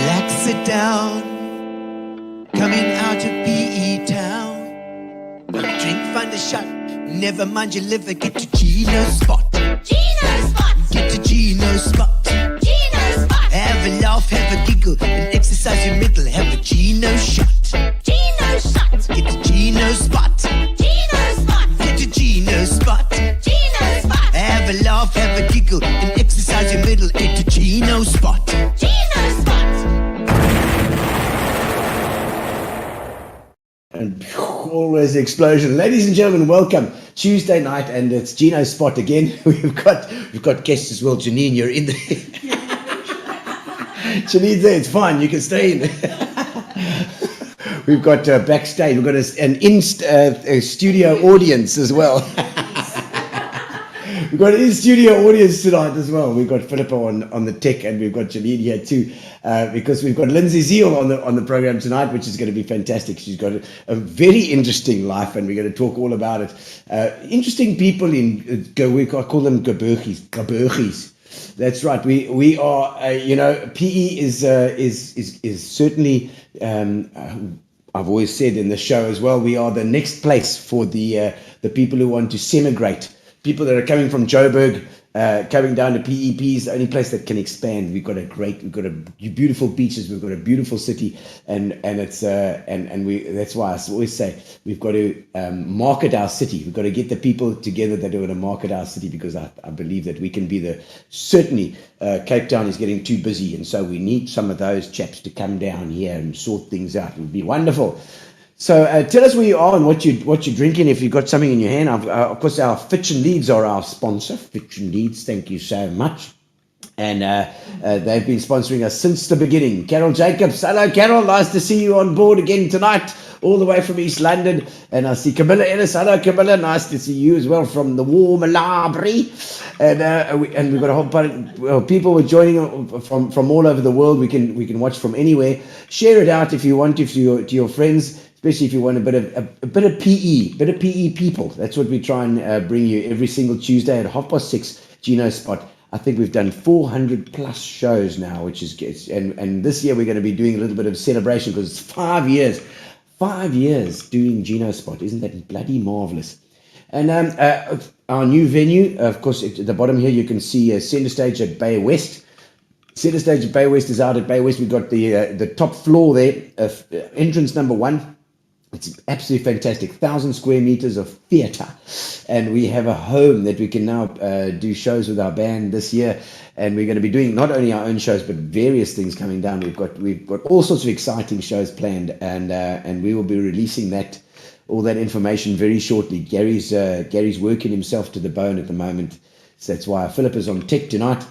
Relax, sit down. Coming out of PE town. Want a drink, find a shot. Never mind your liver, get to Gino's spot. Gino spot. Get to Gino's spot. Gino spot. Have a laugh, have a giggle, and exercise your middle. Have a Gino shot. Gino shot. Get to Gino's spot. Gino spot. Get to Gino's spot. Gino spot. Have a laugh, have a giggle, and exercise your middle. Get to Gino's spot. Gino spot. And always explosion. Ladies and gentlemen, welcome. Tuesday night, and it's Gino's spot again. We've got guests as well. Janine, you're in there. Janine's there. It's fine. You can stay in. We've got backstage. We've got a studio audience as well. We've got an in-studio audience tonight as well. We've got Philippa on the tech, and we've got Janine here too, because we've got Lindsay Zeihl on the program tonight, which is going to be fantastic. She's got a very interesting life, and we're going to talk all about it. Interesting people I call them Geburgies. That's right. We are, PE is certainly. I've always said in the show as well, we are the next place for the people who want to semigrate. People that are coming from Joburg, coming down to PEP's the only place that can expand. We've got beautiful beaches, we've got a beautiful city, and it's and we that's why I always say we've got to market our city. We've got to get the people together that are going to market our city, because I believe that we can be certainly Cape Town is getting too busy, and so we need some of those chaps to come down here and sort things out. It would be wonderful. So tell us where you are and what you're drinking. If you've got something in your hand, of course, our Fitch and Leeds are our sponsor. Fitch and Leeds, thank you so much. And they've been sponsoring us since the beginning. Carol Jacobs, hello Carol, nice to see you on board again tonight, all the way from East London. And I see Camilla Ellis, hello Camilla, nice to see you as well from the warm Library. And we've got a whole bunch of people who are joining from all over the world. We can watch from anywhere. Share it out if you want to your friends. Especially if you want a bit of PE people. That's what we try and bring you every single Tuesday at 6:30, Gino's spot. I think we've done 400 plus shows now, which is good. And this year we're going to be doing a little bit of celebration because it's 5 years. 5 years doing Gino's spot. Isn't that bloody marvelous? And our new venue, of course, at the bottom here you can see Center Stage at Bay West. Center Stage at Bay West is out at Bay West. We've got the top floor there, entrance number 1. It's absolutely fantastic. 1,000 square meters of theatre, and we have a home that we can now do shows with our band this year. And we're going to be doing not only our own shows but various things coming down. We've got all sorts of exciting shows planned, and we will be releasing all that information very shortly. Gary's working himself to the bone at the moment, so that's why Philip is on tech tonight.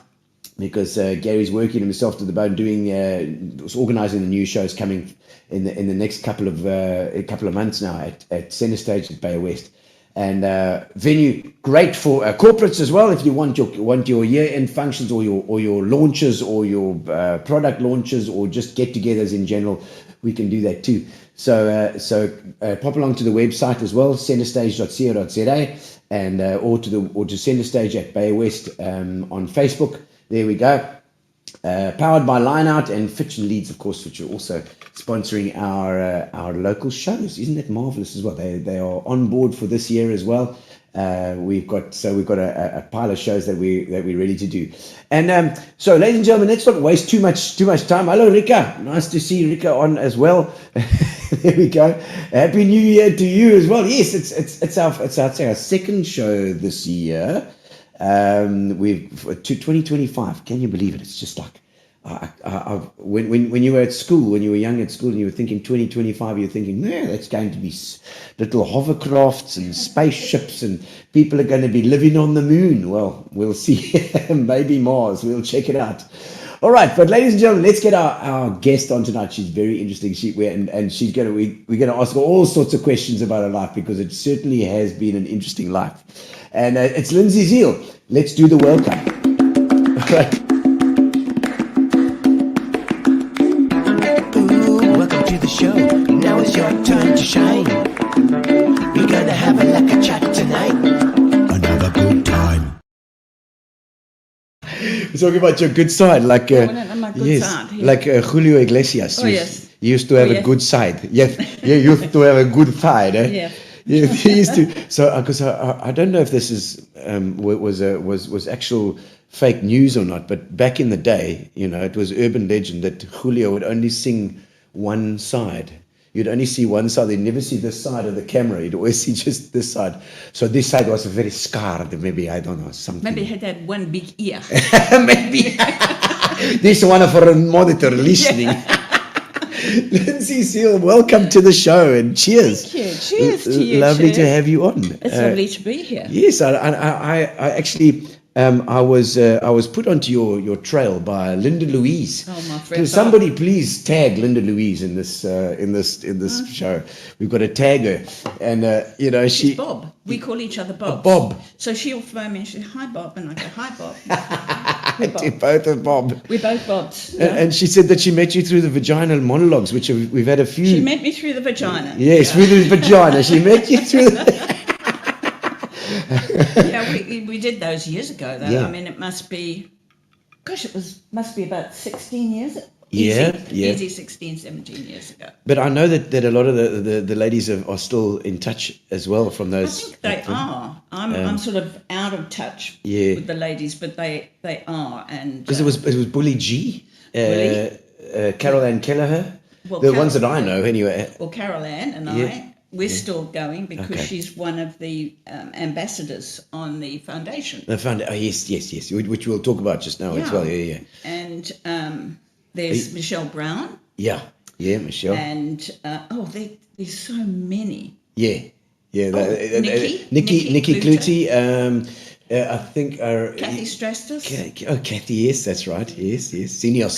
Because Gary's working himself to the bone, organising the new shows coming in the next couple of months now at Centre Stage at Bay West, and venue great for corporates as well. If you want your year-end functions or your launches or your product launches or just get-togethers in general, we can do that too. So pop along to the website as well, centrestage.co.za, and or to Centre Stage at Bay West on Facebook. There we go. Powered by Lineout and Fitch and Leeds, of course, which are also sponsoring our local shows. Isn't that marvelous as well? They are on board for this year as well. We've got a pile of shows that we're ready to do. And so, ladies and gentlemen, let's not waste too much time. Hello, Rika. Nice to see Rika on as well. There we go. Happy New Year to you as well. Yes, it's our second show this year. We've to 2025. Can you believe it? It's just like when you were at school, when you were young at school, and you were thinking 2025, you're thinking, yeah, that's going to be little hovercrafts and spaceships, and people are going to be living on the moon. Well, we'll see. Maybe Mars. We'll check it out. All right, but ladies and gentlemen, let's get our guest on tonight. She's very interesting. We're going to ask her all sorts of questions about her life, because it certainly has been an interesting life. And it's Lindsay Zeihl. Let's do the welcome. All right. Ooh, welcome to the show. Now it's your turn to shine. We're gonna have a lekker chat tonight. Another good time. We're talking about your good side, like I'm not our good Yes, side. He- like Julio Iglesias. Oh, yes. He used to have Oh, a yes. good side. Yeah, you used to have a good side. Eh? Yeah. Yeah, he used to. So, because I don't know if this is was actual fake news or not, but back in the day, it was urban legend that Julio would only sing one side. You'd only see one side. You'd never see this side of the camera. You'd always see just this side. So this side was very scarred. Maybe, I don't know, something. Maybe he had one big ear. Maybe. This one for a monitor listening. Lindsay Zeihl, welcome to the show and cheers. Thank you. Cheers to you. Lovely to Cher. have you on. It's lovely to be here. Yes, I actually I was put onto your trail by Linda Louise. Oh, my friend. Can somebody please tag Linda Louise in this show? We've got to tag her, and She's she. Bob. We call each other Bob. Bob. So she'll phone me and she'll say, hi, Bob. And I go, hi, Bob. We're Bob. Both of Bob. We're both Bobs. And she said that she met you through the vaginal monologues, which we've had a few. She met me through the vagina. Yes, through the vagina. She met you through the. Yeah, we did those years ago, though. Yeah. I mean, it must be, gosh, must be about 16 years. Yeah, yeah. Easy 16, 17 years ago. But I know that a lot of the ladies are still in touch as well from I those. think they are. I'm sort of out of touch Yeah. with the ladies, but they are. And Because it was Bully G, Bully? Carol Ann Kelleher, Well, the Carol- ones that I know anyway. Well, Carol Ann and Yeah. we're still going because Okay. she's one of the ambassadors on the foundation. I found yes, which we'll talk about just now as Yeah. well. Yeah. And there's Michelle Brown, Yeah, Michelle. and there's so many. Yeah. Nikki? Nikki Nikki Clutie. I think. Kathy Strastus. Kathy, yes, that's right. Yes. Xenios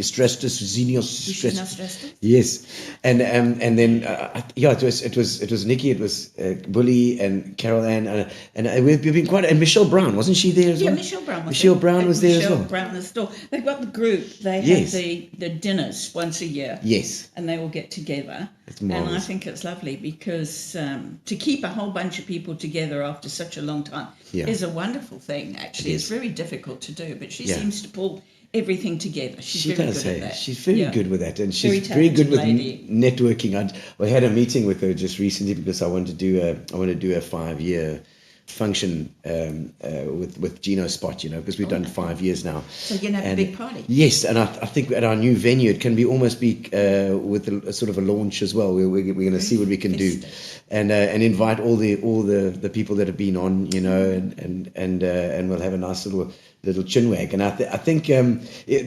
Strastus, She's not Strastus. Strastus. Yes, and then it was Nikki, it was Bully and Carol Ann, and we've been quite, and Michelle Brown, wasn't she there as Yeah, well? Michelle Brown was Michelle there. Brown was there as well. Michelle Brown is still. They've got the group. They Yes. have the dinners once a year. Yes, And they all get together. It's And I marvellous. think it's lovely because to keep a whole bunch of people together after such a long time Yeah. is a wonderful thing, actually. Yes. It's very difficult to do, but she Yeah. seems to pull everything together. She's she very does. good at that. She's very Yeah. good with that, and Very she's very good with talented lady. networking. I had a meeting with her just recently because I want to do a 5-year function with Gino spot, because we've done 5 years now. So you're going to have a big party. Yes, and I think at our new venue it can be almost be with a sort of a launch as well. We're going to see what we can do, and invite all the people that have been on, and we'll have a nice little chinwag. And I think,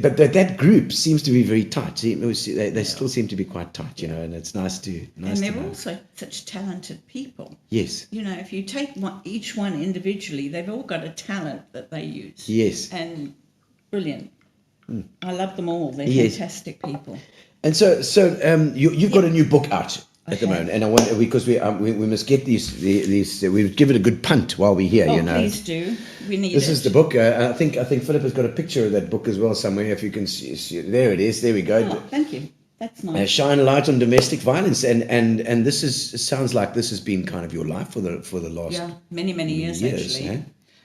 but that group seems to be very tight. They still seem to be quite tight, and it's nice to And they're know. also such talented people. Yes, If you take each one individually, they've all got a talent that they use. yes. And brilliant. I love them all. They're Yes. fantastic people. And so you've got a new book out at the Okay. moment, and I want, because we must get these we give it a good punt while we're here. Oh, please do. We need This it. is the book. I think Philip has got a picture of that book as well somewhere. If you can see there it is. There we go. Oh, thank you. That's nice. Shine light on domestic violence, and sounds like this has been kind of your life for the last many years actually. eh?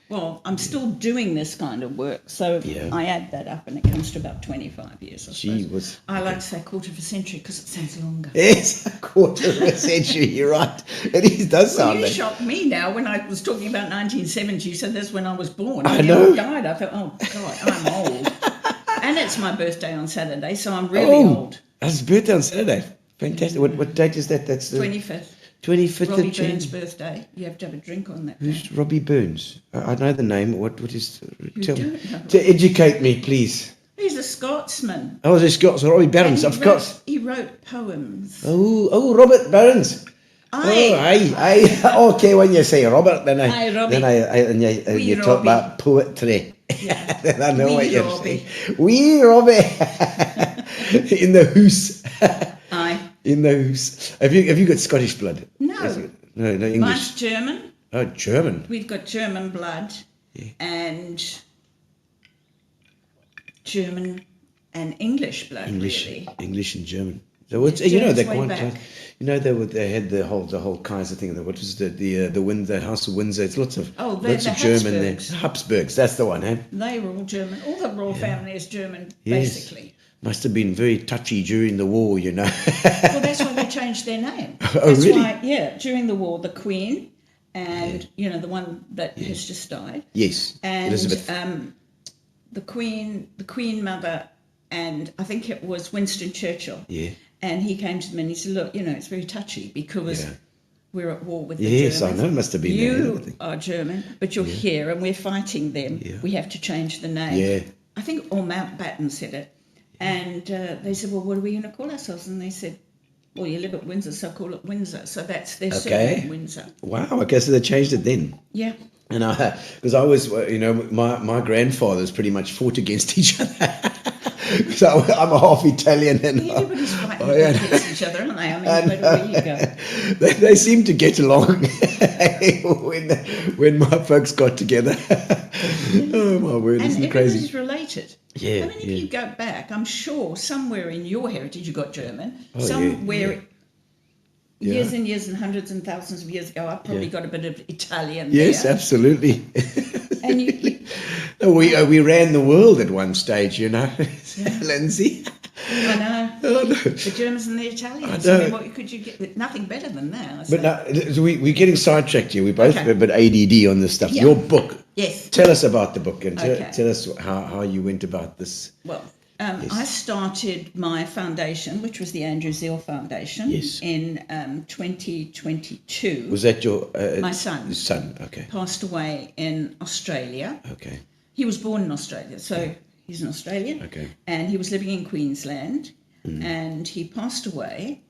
Well, I'm still doing this kind of work, so Yeah. I add that up and it comes to about 25 years, I Gee suppose. whiz. I like to say quarter of a century because it sounds longer. It's a quarter of a century. You're right. It does Well, sound you like. shocked me now when I was talking about 1970. You said that's when I was born. I And know. You died. I thought, oh, God, I'm old. And it's my birthday on Saturday, so I'm really old. That's his birthday on Saturday. Fantastic. What date is that? That's the 25th. 25th Robbie of June. Burns' birthday. You have to have a drink on that. Who's Robbie Burns? I know the name. What is? Tell me. don't know. To educate me, please. He's a Scotsman. Oh, it's Scots. Robbie Burns, And of course. He wrote poems. Oh, Robert Burns. Aye. Oh, aye. Okay, when you say Robert, then Aye, Robbie. and Wee you talk Robbie. about poetry. Yeah. Then I know Wee what you're Robbie. saying. Wee Robbie. In the hoose. Aye. In the hoose. Have you got Scottish blood? No. No, English. Mine's German. Oh, German. We've got German blood and German and English blood, really. English and German. So what's, It you know, dates they way quite, back. you know, they had the whole Kaiser thing. What was the House of Windsor? It's lots of the German there. Habsburgs. Habsburgs, that's the one, eh? They were all German. All the royal family is German, Yes. basically. Must have been very touchy during the war, you know. Well, that's why they changed their name. Oh, That's really? why, yeah, during the war, the Queen and, you know, the one that has just died. Yes, And Elizabeth. the Queen Mother, and I think it was Winston Churchill. Yeah. And he came to them and he said, look, you know, it's very touchy because Yeah. we're at war with the Yes, Germans. I know, it must have been there, I You think. are German, but you're here and we're fighting them. Yeah. We have to change the name. Yeah. I think all Mountbatten said it. And they said, well, what are we going to call ourselves? And they said, well, you live at Windsor, so call it Windsor. So that's their surname, Windsor. Wow, okay, so they changed it then. Yeah. And because I was, you know, my grandfathers pretty much fought against each other. So I'm a half Italian, and Everybody's fighting yeah. against each other, aren't they? I mean, where do you go? they seem to get along when my folks got together. Oh my word, And isn't it everybody's crazy? related. Yeah, I mean, if yeah. you go back, I'm sure somewhere in your heritage you got German. Oh, yeah, somewhere yeah. years and years and hundreds and thousands of years ago, I probably Yeah. got a bit of Italian Yes, there. absolutely. And you No, we ran the world at one stage, you know, Lindsay. I know. Oh, no. The Germans and the Italians. I I know. mean, what could you get? Nothing better than that. But now, we're getting sidetracked here. We're both Okay. a bit ADD on this stuff. Yeah. Your book. Yes. Tell us about the book and Okay. tell us how you went about this. Well, Yes. I started my foundation, which was the Andrew Zeihl Foundation, Yes. in 2022. Was that your My son. Son, okay, Passed away in Australia. okay, He was born in Australia, so he's an Australian. Okay. And he was living in Queensland, and he passed away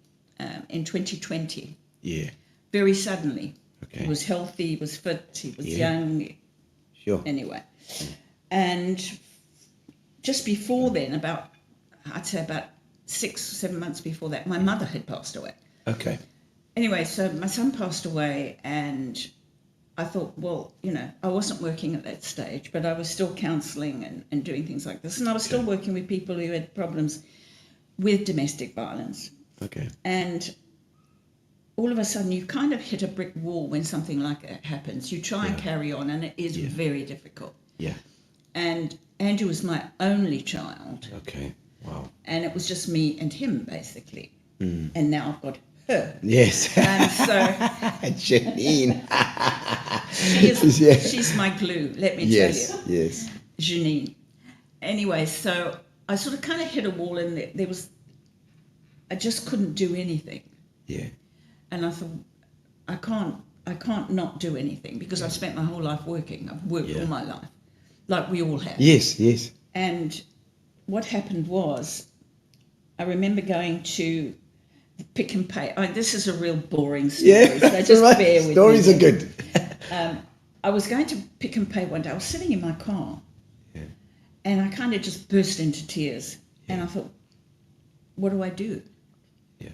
in 2020, yeah, very suddenly. Okay. He was healthy, he was fit, he was Yeah. young, sure, anyway. And just before then, I'd say about 6 or 7 months before that, my mother had passed away. okay, Anyway, so my son passed away, and I thought, well, you know, I wasn't working at that stage, but I was still counselling and doing things like this. And I was still working with people who had problems with domestic violence. okay, And all of a sudden, you kind of hit a brick wall when something like that happens. You try and carry on, and it is very difficult. yeah, And Andrew was my only child, okay, wow, and it was just me and him, basically. And now I've got her. yes, And so Janine, Yeah. she's my glue, let me yes, tell you. yes, Janine. Anyway, so I sort of kind of hit a wall, and there was, I just couldn't do anything. yeah, And I thought, I can't not do anything because I've spent my whole life working. I've worked all my life, like we all have. yes, yes, And what happened was, I remember going to Pick and Pay. This is a real boring story, yeah. so just Right. bear with Stories me. are good. I was going to Pick and Pay one day. I was sitting in my car, and I kind of just burst into tears. And I thought, what do I do? Yeah,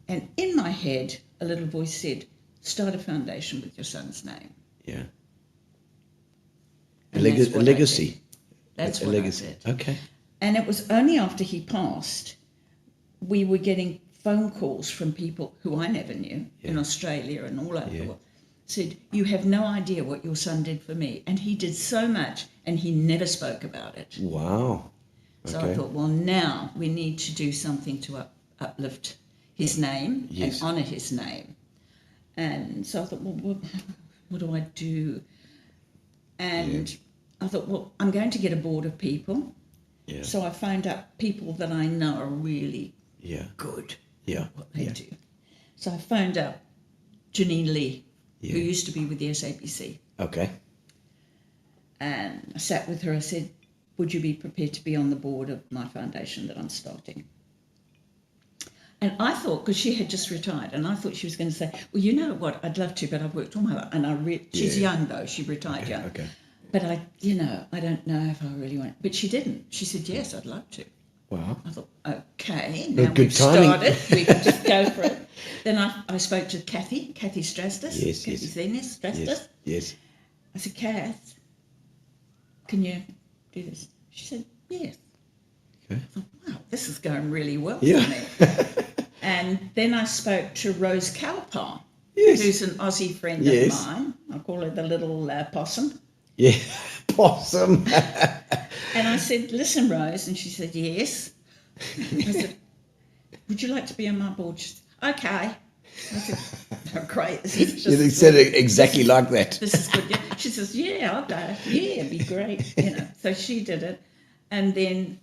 And in my head, a little voice said, start a foundation with your son's name. yeah. And that's A what I legacy. did. That's a what legacy. I did. Okay. And it was only after he passed, we were getting phone calls from people who I never knew in Australia and all over the world. Said, you have no idea what your son did for me. And he did so much, and he never spoke about it. Wow. So Okay. I thought, well, now we need to do something to uplift his name Yes. and honour his name. And so I thought, well, what do I do? And I thought, well, I'm going to get a board of people. Yeah. So I found out people that I know are really Yeah. good Yeah. at what they Yeah. do. So I phoned up Janine Lee, who Yeah. used to be with the SABC. Okay. And I sat with her. I said, would you be prepared to be on the board of my foundation that I'm starting? And I thought, because she had just retired, and I thought she was going to say, well, you know what, I'd love to, but I've worked all my life. And she's young, though. She retired young. Okay. But I don't know if I really want. But she didn't. She said, yes, I'd love to. Wow. I thought, okay, now Good we've timing. started. We can just go for it. Then I spoke to Kathy Strastis. Yes, Kathy yes. Zenas Strastis. Yes. Yes. I said, Kath, can you do this? She said, yes. Okay. I thought, wow, this is going really well Yeah. for me. And then I spoke to Rose Cowper, Yes. who's an Aussie friend Yes. of mine. I call her the little possum. Yeah. Possum. And I said, listen, Rose. And she said, yes. I said, would you like to be on my board? She said, okay. I said, oh, great. This is You just said good. it exactly like that. This is good. Yeah. She says, yeah, I'll go. Yeah, it'd be great. So she did it. And then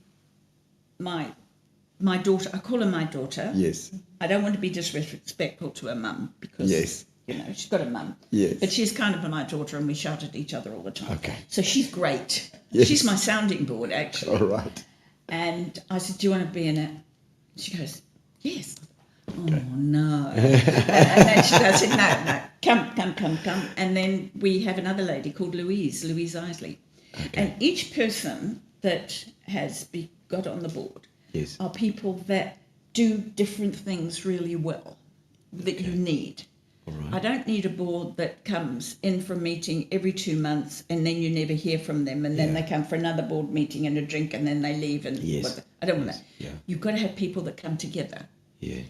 my daughter, I call her my daughter. Yes. I don't want to be disrespectful to her mum because, Yes. she's got a mum. Yes. But she's kind of my daughter and we shout at each other all the time. Okay. So she's great. Yes. She's my sounding board, actually. All right. And I said, do you want to be in it? She goes, yes. Oh, no. and then I said, no, come. And then we have another lady called Louise Zeihl. Okay. And each person that has got on the board Yes. are people that do different things really well that you need. All right. I don't need a board that comes in for a meeting every 2 months and then you never hear from them and then Yeah. they come for another board meeting and a drink and then they leave. And Yes. I don't want that. Yeah. You've got to have people that come together. Yeah.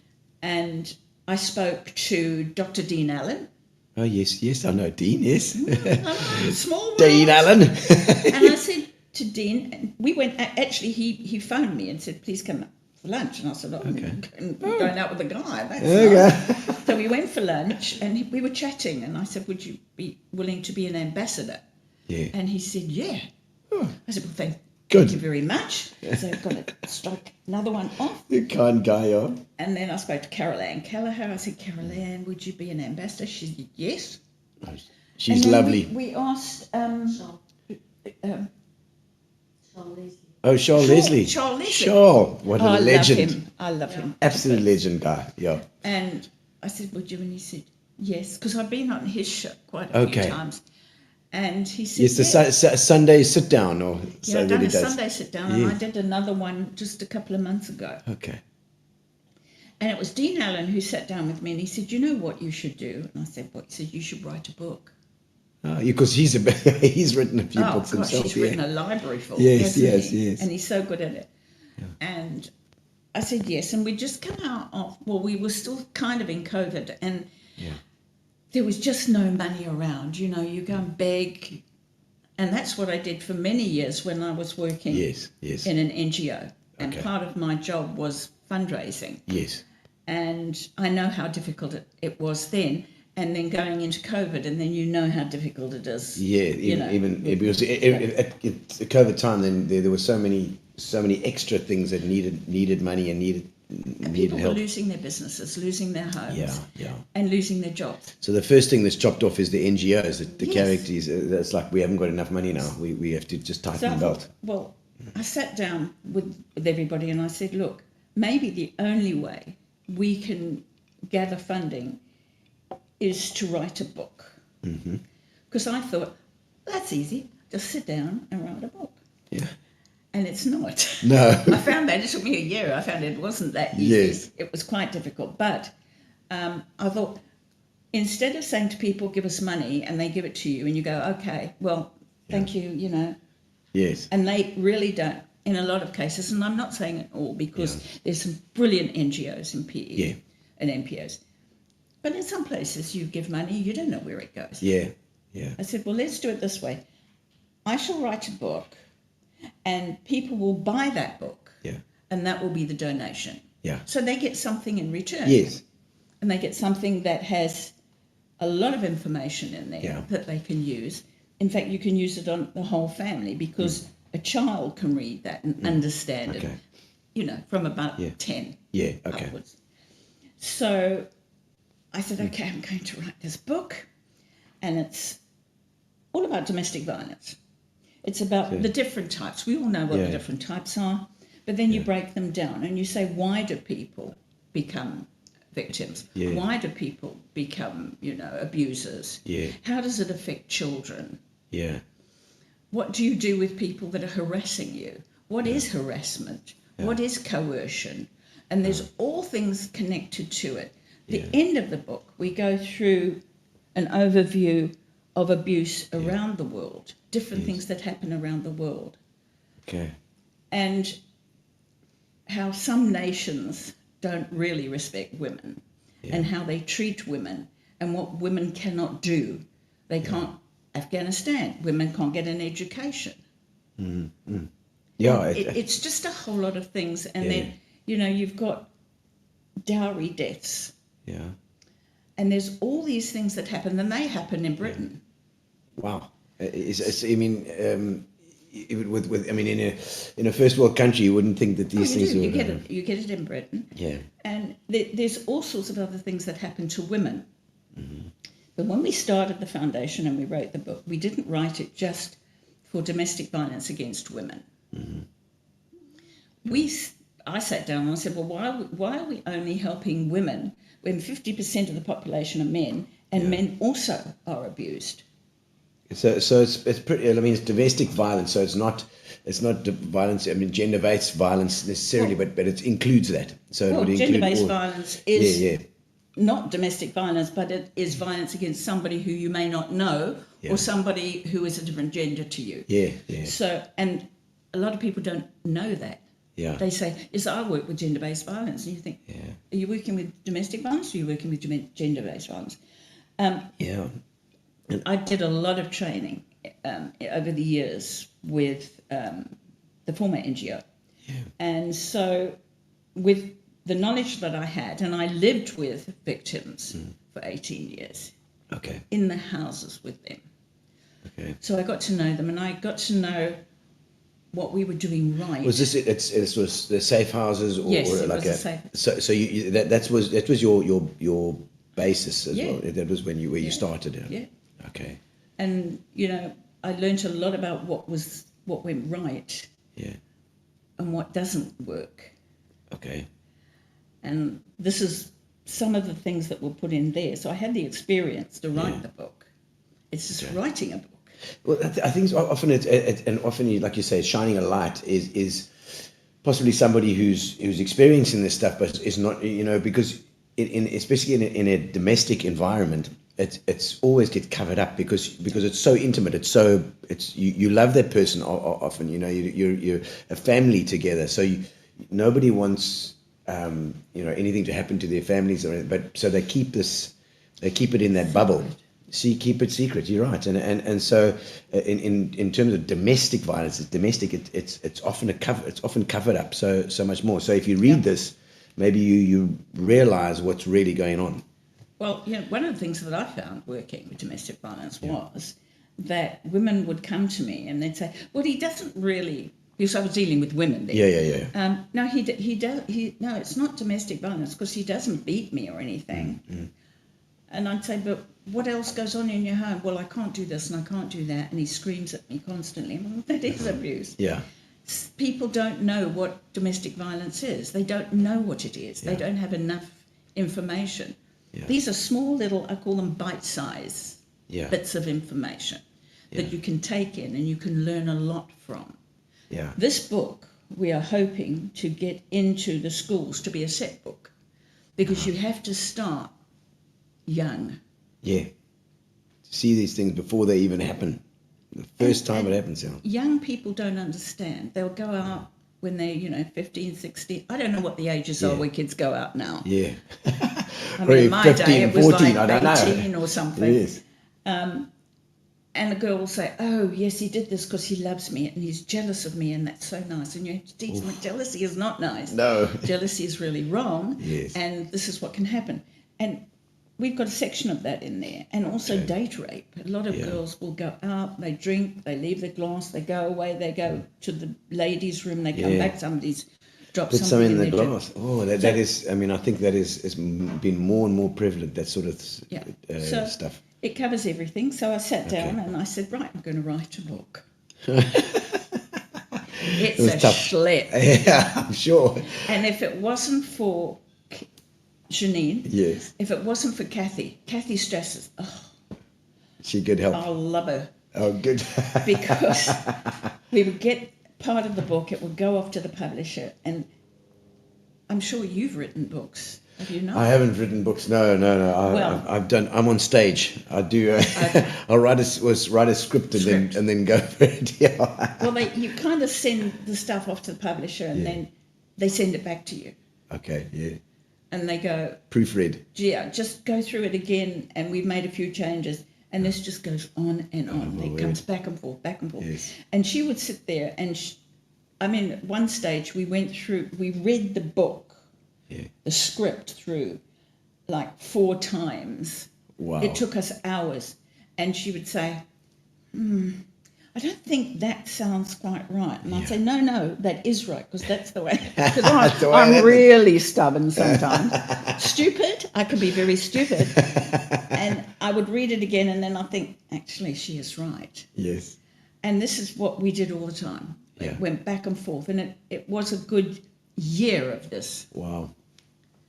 And I spoke to Dr. Dean Allen. Oh, yes, I know Dean, yes. Small world. Dean Allen. And I said to Dean, and we went, actually, he phoned me and said, please come for lunch. And I said, I'm going out with a guy. That's nice. So we went for lunch and we were chatting. And I said, would you be willing to be an ambassador? Yeah. And he said, yeah. Oh, I said, well, thank good. you very much. So I've got to strike another one off. The kind guy, yeah. And then I spoke to Carol Ann Kelleher. I said, Carol Ann, would you be an ambassador? She said, yes. She's And then lovely. We asked Oh, Charles Leslie. Charles Leslie. Charles, what a I legend. love him. I love him. Absolute legend guy, yeah. And I said, would you? And he said, yes, because I've been on his show quite a few times. And he said, Yes, the Sunday sit down, or yeah, I've that done he a does. Sunday sit down, and I did another one just a couple of months ago. Okay. And it was Dean Allen who sat down with me, and he said, you know what you should do? And I said, what? He said, you should write a book. Because he's written a few books gosh, himself. he's written a library full. Yes, hasn't yes, he? yes. And he's so good at it. Yeah. And I said yes, and we just come out of, well, we were still kind of in COVID, and there was just no money around. You know, you go and beg, and that's what I did for many years when I was working in an NGO. And part of my job was fundraising. Yes. And I know how difficult it was then. And then going into COVID, and then you know how difficult it is. Yeah, even because at the COVID time, then there were so many extra things that needed money and needed people help. were losing their businesses, losing their homes, Yeah. and losing their jobs. So the first thing that's chopped off is the NGOs, the Yes. characters. That's like, we haven't got enough money now. We have to just tighten the belt. Well, I sat down with everybody and I said, look, maybe the only way we can gather funding is to write a book. Because I thought, that's easy, just sit down and write a book. Yeah. And it's not. No. I found that, it took me a year, I found it wasn't that easy. Yes. It was quite difficult. But I thought, instead of saying to people, give us money, and they give it to you, and you go, okay, well, thank you, you know. Yes. And they really don't, in a lot of cases, and I'm not saying it all, because there's some brilliant NGOs and PE and NPOs. But in some places you give money, you don't know where it goes. Yeah. I said, well, let's do it this way. I shall write a book and people will buy that book. Yeah. And that will be the donation. Yeah. So they get something in return. Yes. And they get something that has a lot of information in there that they can use. In fact, you can use it on the whole family because a child can read that and understand it, you know, from about 10 upwards. So I said, okay, I'm going to write this book, and it's all about domestic violence. It's about the different types. We all know what the different types are, but then you break them down and you say, why do people become victims? Yeah. Why do people become, you know, abusers? Yeah. How does it affect children? Yeah. What do you do with people that are harassing you? What is harassment? What is coercion? And there's all things connected to it. The end of the book, we go through an overview of abuse around the world, different things that happen around the world. Okay. And how some nations don't really respect women and how they treat women and what women cannot do. They can't, Afghanistan, women can't get an education. Yeah, It's just a whole lot of things. And then, you've got dowry deaths. yeah. And there's all these things that happen, and they happen in Britain. Wow. I mean, in a first world country, you wouldn't think that these things do. would. You get it in Britain. Yeah. And there's all sorts of other things that happen to women. But when we started the foundation and we wrote the book, we didn't write it just for domestic violence against women. I sat down and I said, well, why are we only helping women when 50% of the population are men, and men also are abused? So it's pretty. I mean, it's domestic violence. So it's not violence. I mean, gender-based violence necessarily, but it includes that. So it would include gender-based all, violence is yeah. not domestic violence, but it is violence against somebody who you may not know, or somebody who is a different gender to you. Yeah. So, and a lot of people don't know that. Yeah. They say, yes, I work with gender-based violence. And you think, are you working with domestic violence, or are you working with gender-based violence? I did a lot of training over the years with the former NGO. Yeah. And so with the knowledge that I had, and I lived with victims for 18 years. Okay. In the houses with them. Okay. So I got to know them, and I got to know what we were doing right. Was this it was the safe houses, or, yes, or it like was a safe. So you that was your basis as well. That was when you started it. Yeah. Okay. And I learned a lot about what went right. Yeah. And what doesn't work. Okay. And this is some of the things that were put in there. So I had the experience to write the book. It's just writing a book. Well, I think often and often, like you say, shining a light is possibly somebody who's experiencing this stuff, but is not, because especially in a domestic environment, it's always get covered up because it's so intimate. It's you love that person often. You're a family together, so nobody wants anything to happen to their families or anything, but so they keep it in that bubble. So you keep it secret. You're right, and so in terms of domestic violence, it's often covered up so much more. So if you read this, maybe you realize what's really going on. Well, one of the things that I found working with domestic violence was that women would come to me and they'd say, "Well, he doesn't really." Because I was dealing with women then. Yeah. No, he does. No, it's not domestic violence because he doesn't beat me or anything. And I'd say, but what else goes on in your home? Well, I can't do this and I can't do that. And he screams at me constantly. Well, that is abuse. Yeah. People don't know what domestic violence is. They don't know what it is. They don't have enough information. Yeah. These are small little, I call them bite-size bits of information that you can take in and you can learn a lot from. Yeah. This book, we are hoping to get into the schools to be a set book because you have to start young. Yeah. To see these things before they even happen. The first time it happens. Young people don't understand. They'll go out when they're, 15, 16. I don't know what the ages are where kids go out now. Yeah. I mean, in my 15, day, it was 14, like I don't 18 know. or something. Yes. And a girl will say, oh, yes, he did this because he loves me and he's jealous of me and that's so nice. And you have to teach them that jealousy is not nice. No. Jealousy is really wrong. Yes. And this is what can happen. And we've got a section of that in there. And also date rape. A lot of girls will go out, they drink, they leave the glass, they go away, they go to the ladies' room, they come back, somebody's dropped Put something some in the their glass. That is, I mean, I think that is been more and more prevalent, that sort of stuff. It covers everything. So I sat down and I said, right, I'm going to write a book. It's a tough. schlep. Yeah, I'm sure. And if it wasn't for Janine, if it wasn't for Kathy stresses, She could help. I love her. Oh, good. Because we would get part of the book, it would go off to the publisher, and I'm sure you've written books. Have you not? I haven't written books. No. I'm on stage. I do. I'll write a script and then go for it. Yeah. Well, you kind of send the stuff off to the publisher, and then they send it back to you. Okay, yeah. And they go, Proofread. yeah, just go through it again, and we've made a few changes. And this just goes on and on. my It word. comes back and forth, back and forth. Yes. And she would sit there, and at one stage we read the book, the script through like 4 times. Wow. It took us hours. And she would say, I don't think that sounds quite right. And I'd say, no, that is right, because that's the way. Because I'm really stubborn sometimes. Stupid, I can be very stupid. And I would read it again, and then I think, actually, she is right. Yes. And this is what we did all the time. Yeah. It went back and forth, and it was a good year of this. Wow.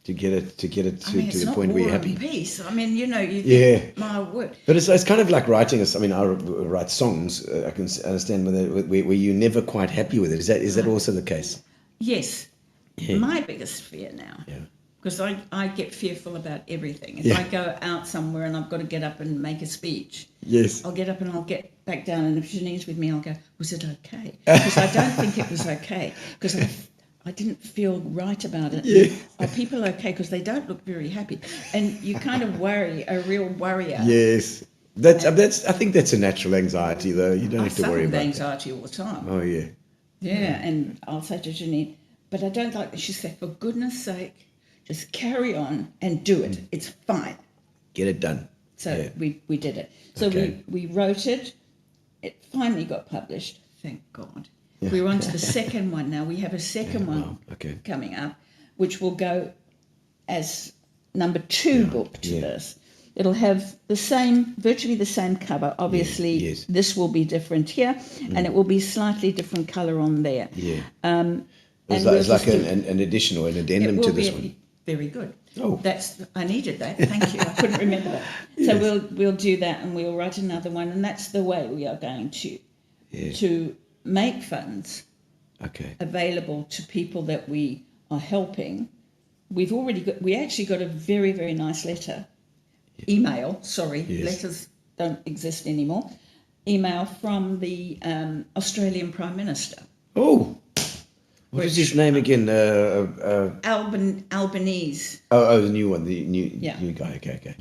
To get it to I mean, to it's the not point where War you're and happy. Peace. I mean, you Yeah. think, my word. But it's kind of like writing. I mean, I write songs. I can understand where you're never quite happy with it. Is that also the case? Yes. Yeah. My biggest fear now. Yeah. Because I get fearful about everything. If Yeah. I go out somewhere and I've got to get up and make a speech, Yes. I'll get up and I'll get back down, and if Janine's with me, I'll go, was it okay? Because I don't think it was okay, because I didn't feel right about it. Yeah. Are people okay? Because they don't look very happy. And you kind of worry, a real worrier. Yes. That's. I think that's a natural anxiety, though. You don't I have to suffer worry with about that. anxiety all the time. Oh yeah. Yeah, and I'll say to Janine, but I don't like this. She said, for goodness sake, just carry on and do it. It's fine. Get it done. So Yeah. we did it. So Okay. we wrote it. It finally got published. Thank God. We're on to the second one now. We have a second one wow. Okay. coming up, which will go as number 2 book to yeah. this. It'll have virtually the same cover. Obviously, yes. this will be different here, and it will be slightly different colour on there. Yeah. And It's we'll like just do- an addition or an addendum it to will this be one. very good. Oh. I needed that. Thank you. I couldn't remember that. So we'll do that, and we'll write another one, and that's the way we are going to make funds Okay. available to people that we are helping. We actually got a very, very nice email. Sorry, Yes. letters don't exist anymore. Email from the Australian Prime Minister. Oh. What is his name again? Albanese. The new one, the new guy. Okay.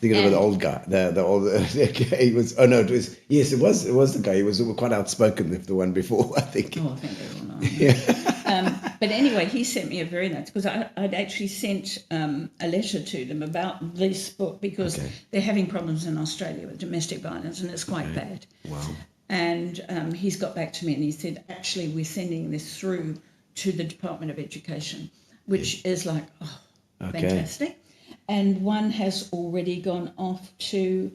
Thinking of the old guy, the old. He was. Oh no, it was. Yes, it was the guy. He was quite outspoken. The one before, I think. Oh, I think they all know. Yeah. But anyway, he sent me a very nice, because I'd actually sent a letter to them about this book, because they're having problems in Australia with domestic violence, and it's quite bad. Wow. And he's got back to me and he said, actually, we're sending this through to the Department of Education, which is like, fantastic. And one has already gone off to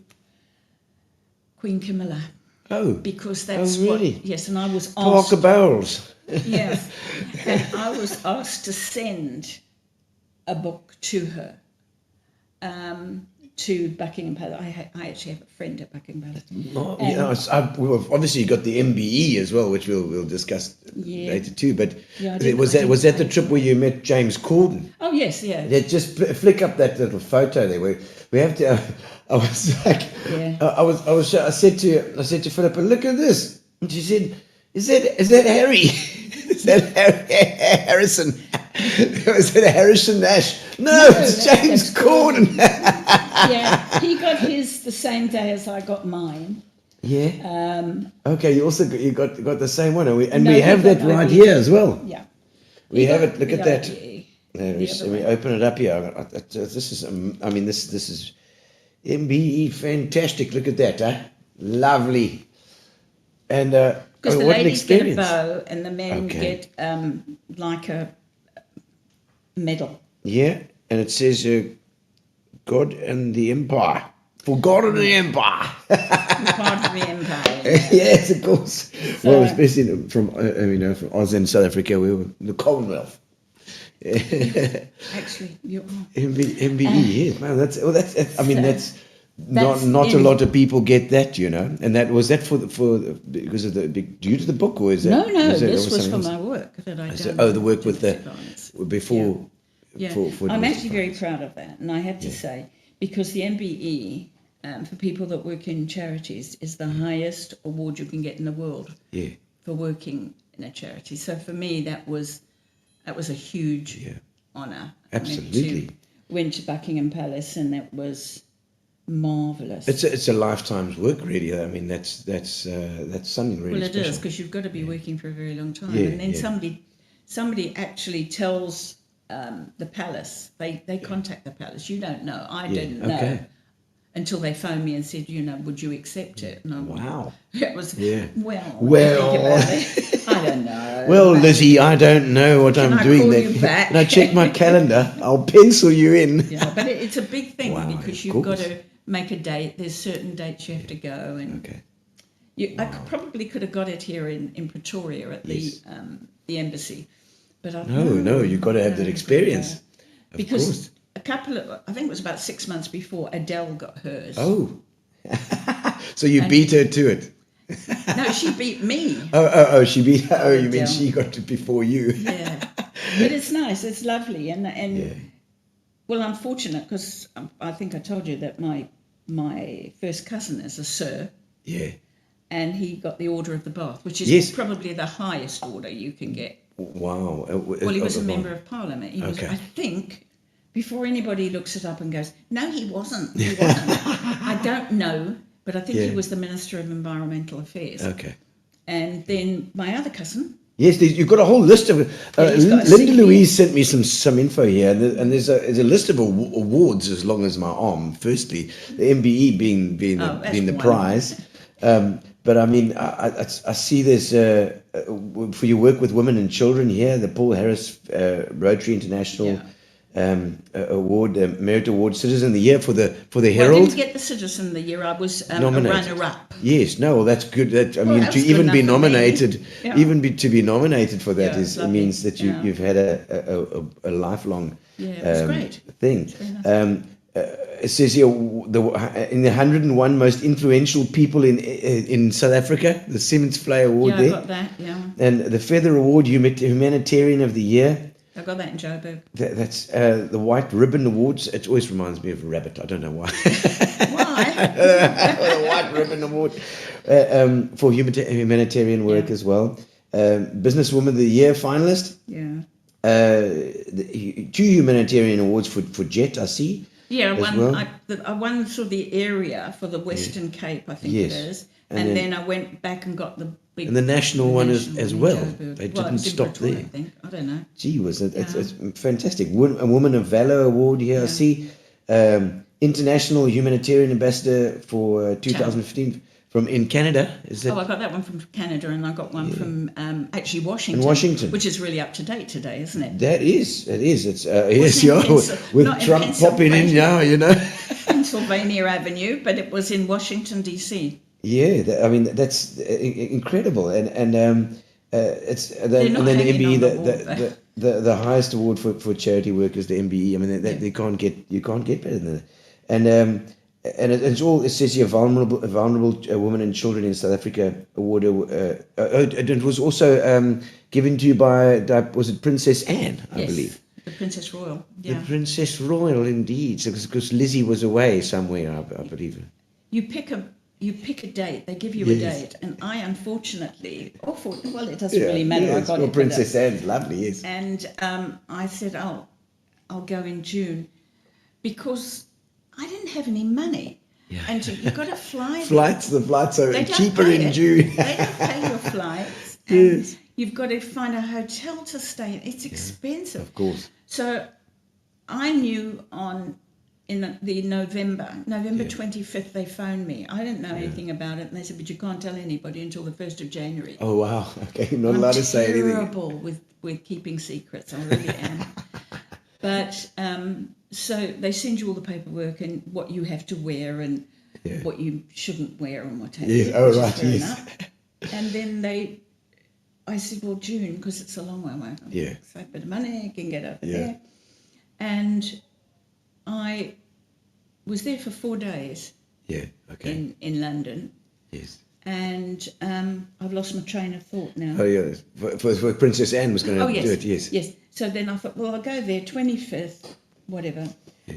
Queen Camilla. Oh. Because that's really? Yes, and I was asked. Parker Barrels. Yes. And I was asked to send a book to her, to Buckingham Palace. I actually have a friend at Buckingham Palace. Well, obviously you got the MBE as well, which we'll discuss later too. But was that the trip where you met James Corden? Oh yes, yeah. Yeah, just flick up that little photo there. We have to. I was like, I said to Philippa, look at this, and she said, "Is that Harry? Is that Harrison? Is it Harrison Nash? No, it's James Corden." Yeah, he got his the same day as I got mine. Yeah. Okay, you also got the same one, and we No, have that right here as well. Yeah. We have it. Look at that. The We open it up here. This is. I mean, this is MBE, fantastic. Look at that, huh? Lovely. And because the what an ladies get a experience. bow and the men get like a medal. Yeah, and it says God and the Empire. For God and the Empire. Part of the empire. Yes, of course. Well, especially from from Oz and South Africa, we were the Commonwealth. Actually, you are. MBE, yes, man. That's I mean, that's not a in- lot of people get that, and that was that for because of the due to the book, or is that? No, is that- this or was something for else? my work that I done. Oh, the work with the domestic violence. before. Yeah, For I'm domestic actually very violence. proud of that, and I have to say, because the MBE, for people that work in charities, is the highest award you can get in the world Yeah. for working in a charity. So for me, that was That was a huge Yeah. honour. Absolutely. Went to Buckingham Palace, and that was marvellous. It's a lifetime's work, really. I mean, that's something really Well, it special. is, because you've got to be working for a very long time. Yeah, And then yeah. somebody actually tells the palace, they contact the palace. You don't know. I didn't know okay. until they phoned me and said, would you accept it? And I went, Wow. it was, Yeah. well, Well. think about it. I don't know. Well, Maybe. Lizzie, I don't know what Can I'm I doing call there. you back? Can I check my calendar? I'll pencil you in. Yeah, but it's a big thing Wow, because of you've got course. to make a date. There's certain dates you have to go, and Okay. probably could have got it here in Pretoria at Yes. the embassy, but No, you've got to have that experience. Of because course. I think it was about 6 months before Adele got hers. Oh. So you beat her to it. No, she beat me. Oh, she beat. Oh, you mean Adele. she got it before you? Yeah, but it's nice. It's lovely, and Yeah. well, I'm fortunate because I think I told you that my first cousin is a Sir. Yeah. And he got the Order of the Bath, which is Yes. probably the highest order you can get. Wow. Well, he was a member of Parliament. He was, Okay. I think, before anybody looks it up and goes, no, he wasn't. He wasn't. I don't know, but I think Yeah. he was the Minister of Environmental Affairs. Okay. And then my other cousin, Yes, you've got a whole list of. he's got a Linda CV. Louise sent me some info here, and there's a list of awards as long as my arm. Firstly, the MBE being that's the wonderful. prize, but I mean, I see there's for your work with women and children here, the Paul Harris Rotary International Award, Merit Award, Citizen of the Year for the well, I Herald. didn't get the Citizen of the Year. I was a Nominated. runner-up. Yes, no, well, that's good. I mean, that to was good even enough be for me. nominated, Yeah. to be nominated for that Yeah, is it's lovely. means that Yeah. you've had a lifelong Yeah, it was great. thing. very nice. It says here in the 101 most influential people in South Africa, the Simmons Flay Award Yeah, I there, got that, yeah. and the Feather Award, Humanitarian of the Year. I got that in Joburg. That's the White Ribbon Awards. It always reminds me of a rabbit. I don't know why. Why? The White Ribbon Award for humanitarian work as well. Businesswoman of the Year finalist. Yeah. 2 humanitarian awards for Jet, I see. Yeah, as I won sort of the area for the Western Cape, I think Yes. it is. And And then- then I went back and got the big... And the national one as in well. Joburg. They Well, didn't it's in stop Pretoria, there. I think. I don't know. Gee, it's fantastic. A Woman of Valor Award here, I Yeah. see. International Humanitarian Ambassador for 2015 from in Canada. Is that? Oh, I got that one from Canada, and I got one from actually Washington. Washington. Which is really up to date today, isn't it? That is, it is. It's yes, in yeah. Pensil- With not in Trump popping in Pennsylvania. now, Pennsylvania Avenue, but it was in Washington, D.C. Yeah, I mean that's incredible, and it's and then not the hanging MBE, on the wall, the highest award for charity work is the MBE. I mean, they can't get better than that, and it says here vulnerable women and children in South Africa award. It was also given to you by was it Princess Anne, I Yes, believe. the Princess Royal. Yeah. The Princess Royal, indeed, because Lizzie was away somewhere, I believe. You pick a date. They give you a Yes. date, and I unfortunately, well, it doesn't really matter. I got well, it. Princess Anne's lovely, yes. And I said, I'll go in June, because I didn't have any money. Yeah. And you've got to fly. The flights are They don't cheaper pay in it. June. They don't pay your flights. And Yes. you've got to find a hotel to stay in. It's expensive. Of course. So I knew in the November 25th, they phoned me. I didn't know anything about it, and they said, but you can't tell anybody until the 1st of January. Oh, wow. Okay, you're not I'm allowed to say anything. terrible with keeping secrets. I really am. But so they send you all the paperwork and what you have to wear and Yeah. what you shouldn't wear and what have Yes, you. oh, which is right, fair yes. enough. And then I said, well, June, because it's a long way away. Yeah. Save a bit of money, I can get over Yeah. there. And I was there for 4 days Yeah, okay. in London. Yes. And I've lost my train of thought now. Oh, yeah. For Princess Anne was going to Oh, yes. do it, yes. Yes. So then I thought, well, I'll go there 25th, whatever.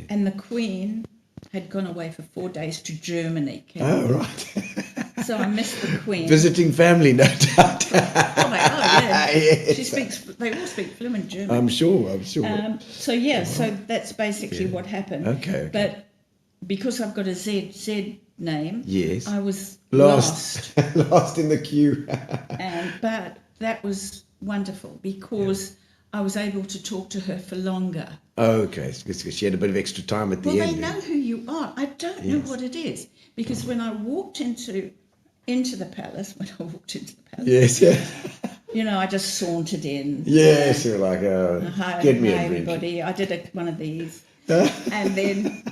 And the Queen had gone away for 4 days to Germany. Oh, right. So I miss the Queen. Visiting family, no doubt. Yeah. Yes. They all speak fluent German. I'm sure. So yeah, so that's basically what happened. Okay. But because I've got a Z name, Yes. I was Lost. lost. Lost in the queue. But that was wonderful because I was able to talk to her for longer. Okay, because she had a bit of extra time at the Well, end. they know who you are. I don't know what it is because when I walked into the palace, Yes, yeah. you know, I just sauntered in. Yes, you're like, Hi, get me hi a drink. everybody. I did one of these. And then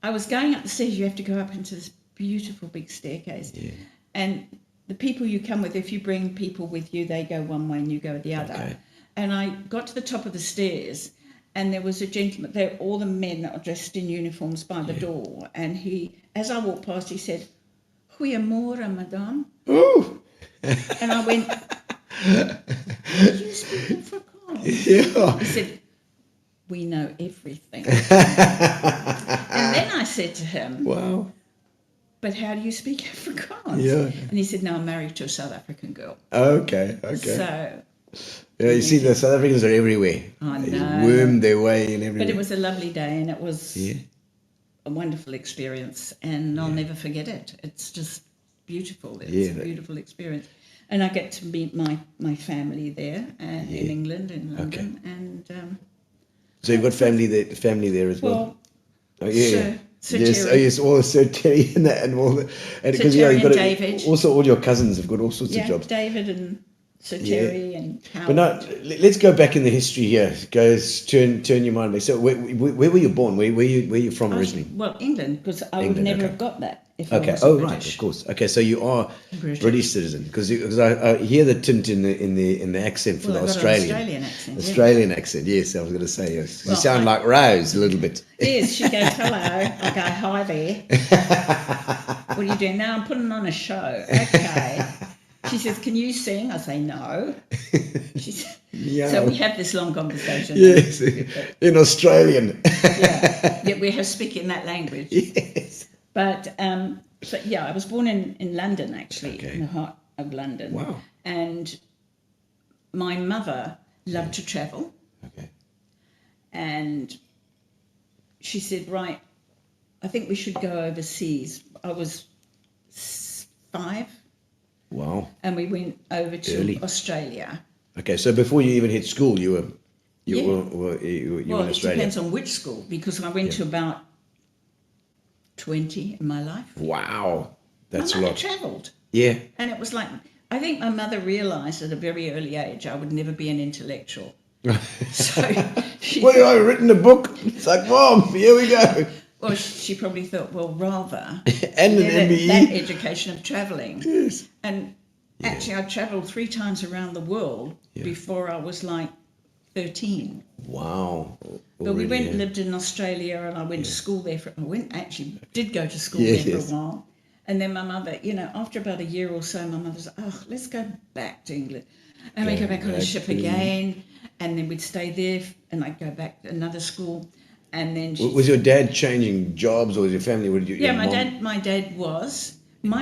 I was going up the stairs. You have to go up into this beautiful big staircase. Yeah. And the people you come with, if you bring people with you, they go one way and you go the other. Okay. And I got to the top of the stairs and there was a gentleman there. All the men are dressed in uniforms by the door. And he, as I walked past, he said, "Goeiemorgen, madame." Ooh. And I went, "Are you speaking Afrikaans?" Yeah. He said, "We know everything." And then I said to him, Wow. "But how do you speak Afrikaans?" Yeah. And he said, "No, I'm married to a South African girl." Okay. So, Yeah, you see, the South Africans are everywhere. I They know. worm their way in everywhere. but it was a lovely day and it was Yeah. a wonderful experience and I'll never forget it. It's just beautiful. It's Yeah. a beautiful experience. And I get to meet my family there in England, in London. And, So you've got family there as well. well, Oh, yeah. Sir Yes, Terry. yes, all Sir Terry and all the, and Sir because Terry you've got and David. also all your cousins have got all sorts of yeah, jobs. David and Sir Terry and Howard. But now, let's go back in the history here. Turn your mind back. So, where were you born? Where you from originally? Well, England, because I would England, never okay. have got that if I Okay. wasn't Oh, British. right. Of course. Okay. So you are British. British citizen because I hear the tint in the accent for Well, the I've got an Australian Australian accent. yeah. Australian accent. Yes, I was going to say yes. You Well, sound like Rose a little bit. Yes, she goes, "Hello." I go, "Hi there." "What are you doing?" "Now I'm putting on a show." "Okay." She says, "Can you sing?" I say, "No." She said, Yeah. So we have this long conversation. Yes, in Australian. Yeah, we have speaking that language. Yes. But so yeah, I was born in London actually, Okay. in the heart of London. Wow. And my mother loved to travel, Okay. and she said, "Right, I think we should go overseas." I was 5, Wow. and we went over to Early. Australia. Okay. So before you even hit school, you were Yeah. you Well, in it Australia. depends on which school, because I went to about 20 in my life. Wow. That's my a mother lot. travelled. Yeah. And it was like, I think my mother realised at a very early age I would never be an intellectual. So she, Well, I've written a book. It's like, Mom, here we go. well, she probably thought, well, rather And an get MBE. that education of travelling. Yes. And actually, I travelled 3 times around the world before I was like 13. Wow. But we Already, went yeah. and lived in Australia, and I went to school there. Did go to school Yes, there for yes. a while. And then my mother, after about a year or so, my mother was like, "Oh, let's go back to England." And we go back on a ship again, and then we'd stay there, and I'd go back to another school. And then Was your dad changing jobs, or was your family? my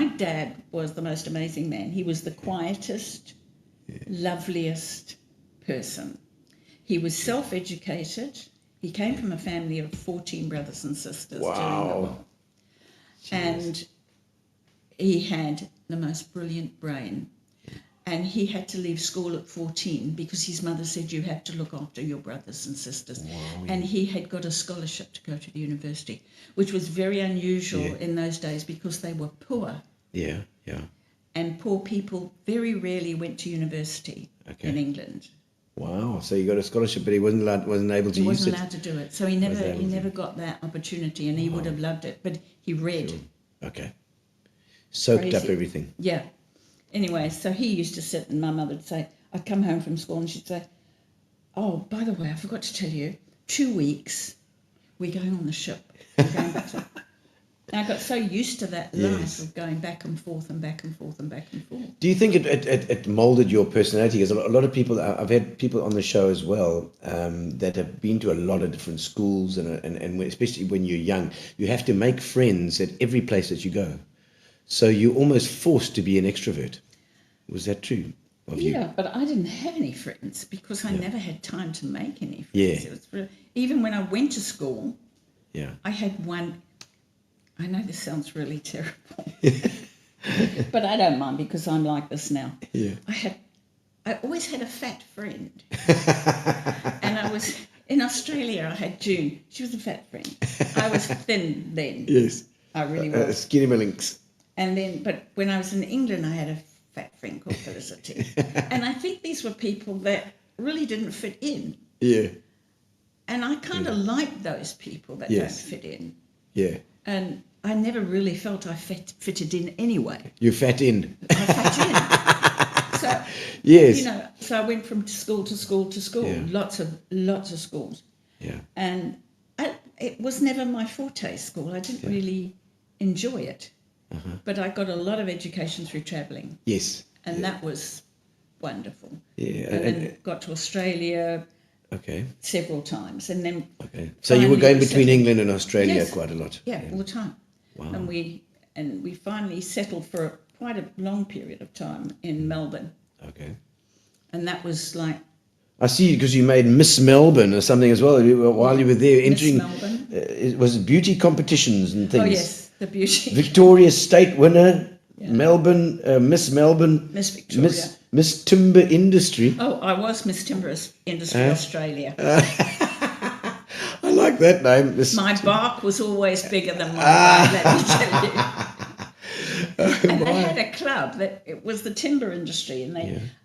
dad was the most amazing man. He was the quietest, loveliest person. He was self-educated. He came from a family of 14 brothers and sisters during the war. And he had the most brilliant brain. And he had to leave school at 14 because his mother said, "You have to look after your brothers and sisters." Wow, and he had got a scholarship to go to the university, which was very unusual in those days because they were poor. Yeah, yeah. And poor people very rarely went to university in England. Wow. So you got a scholarship, but he wasn't able to He use wasn't it. allowed to do it. So he never got that opportunity, and he would have loved it. But he read. Okay. Soaked up Crazy. everything. Yeah. Anyway, so he used to sit, and my mother would say, I'd come home from school and she'd say, "Oh, by the way, I forgot to tell you, 2 weeks, we're going on the ship. We're going back to..." And I got so used to that life of going back and forth and back and forth and back and forth. Do you think it molded your personality? Because a lot of people, I've had people on the show as well that have been to a lot of different schools, and especially when you're young, you have to make friends at every place that you go. So you're almost forced to be an extrovert. Was that true of you? Yeah, but I didn't have any friends because I never had time to make any friends. Yeah. It was really, even when I went to school, Yeah. I had one. I know this sounds really terrible, but I don't mind because I'm like this now. Yeah. I always had a fat friend, and I was in Australia. I had June. She was a fat friend. I was thin then. Yes. I really was. Skinny Malinks. And then, but when I was in England, I had a fat friend called Felicity, and I think these were people that really didn't fit in. Yeah. And I kind of like those people that Yes. don't fit in. Yeah. And I never really felt I fitted in anyway. You fat in. I fit in. So, Yes. you know, so I went from school to school to school, Yeah. lots of schools. Yeah. And it was never my forte, school. I didn't really enjoy it. But I got a lot of education through travelling. Yes. And that was wonderful. Yeah. And then got to Australia Okay. several times. And then Okay. So you were finally going we between settled. England and Australia Yes. quite a lot. Yeah, all the time. Wow. And we finally settled for quite a long period of time in Melbourne. Okay. And that was like I see, because you made Miss Melbourne or something as well while you were there Miss entering. Melbourne. Was it beauty competitions and things? Oh yes, the beauty. Victoria State winner, Yeah. Melbourne, Miss Melbourne, Miss Victoria. Miss Timber Industry. Oh, I was Miss Timber Industry Australia. I like that name. My bark was always bigger than my bite, let me tell you. And they had a club that it was the timber industry, and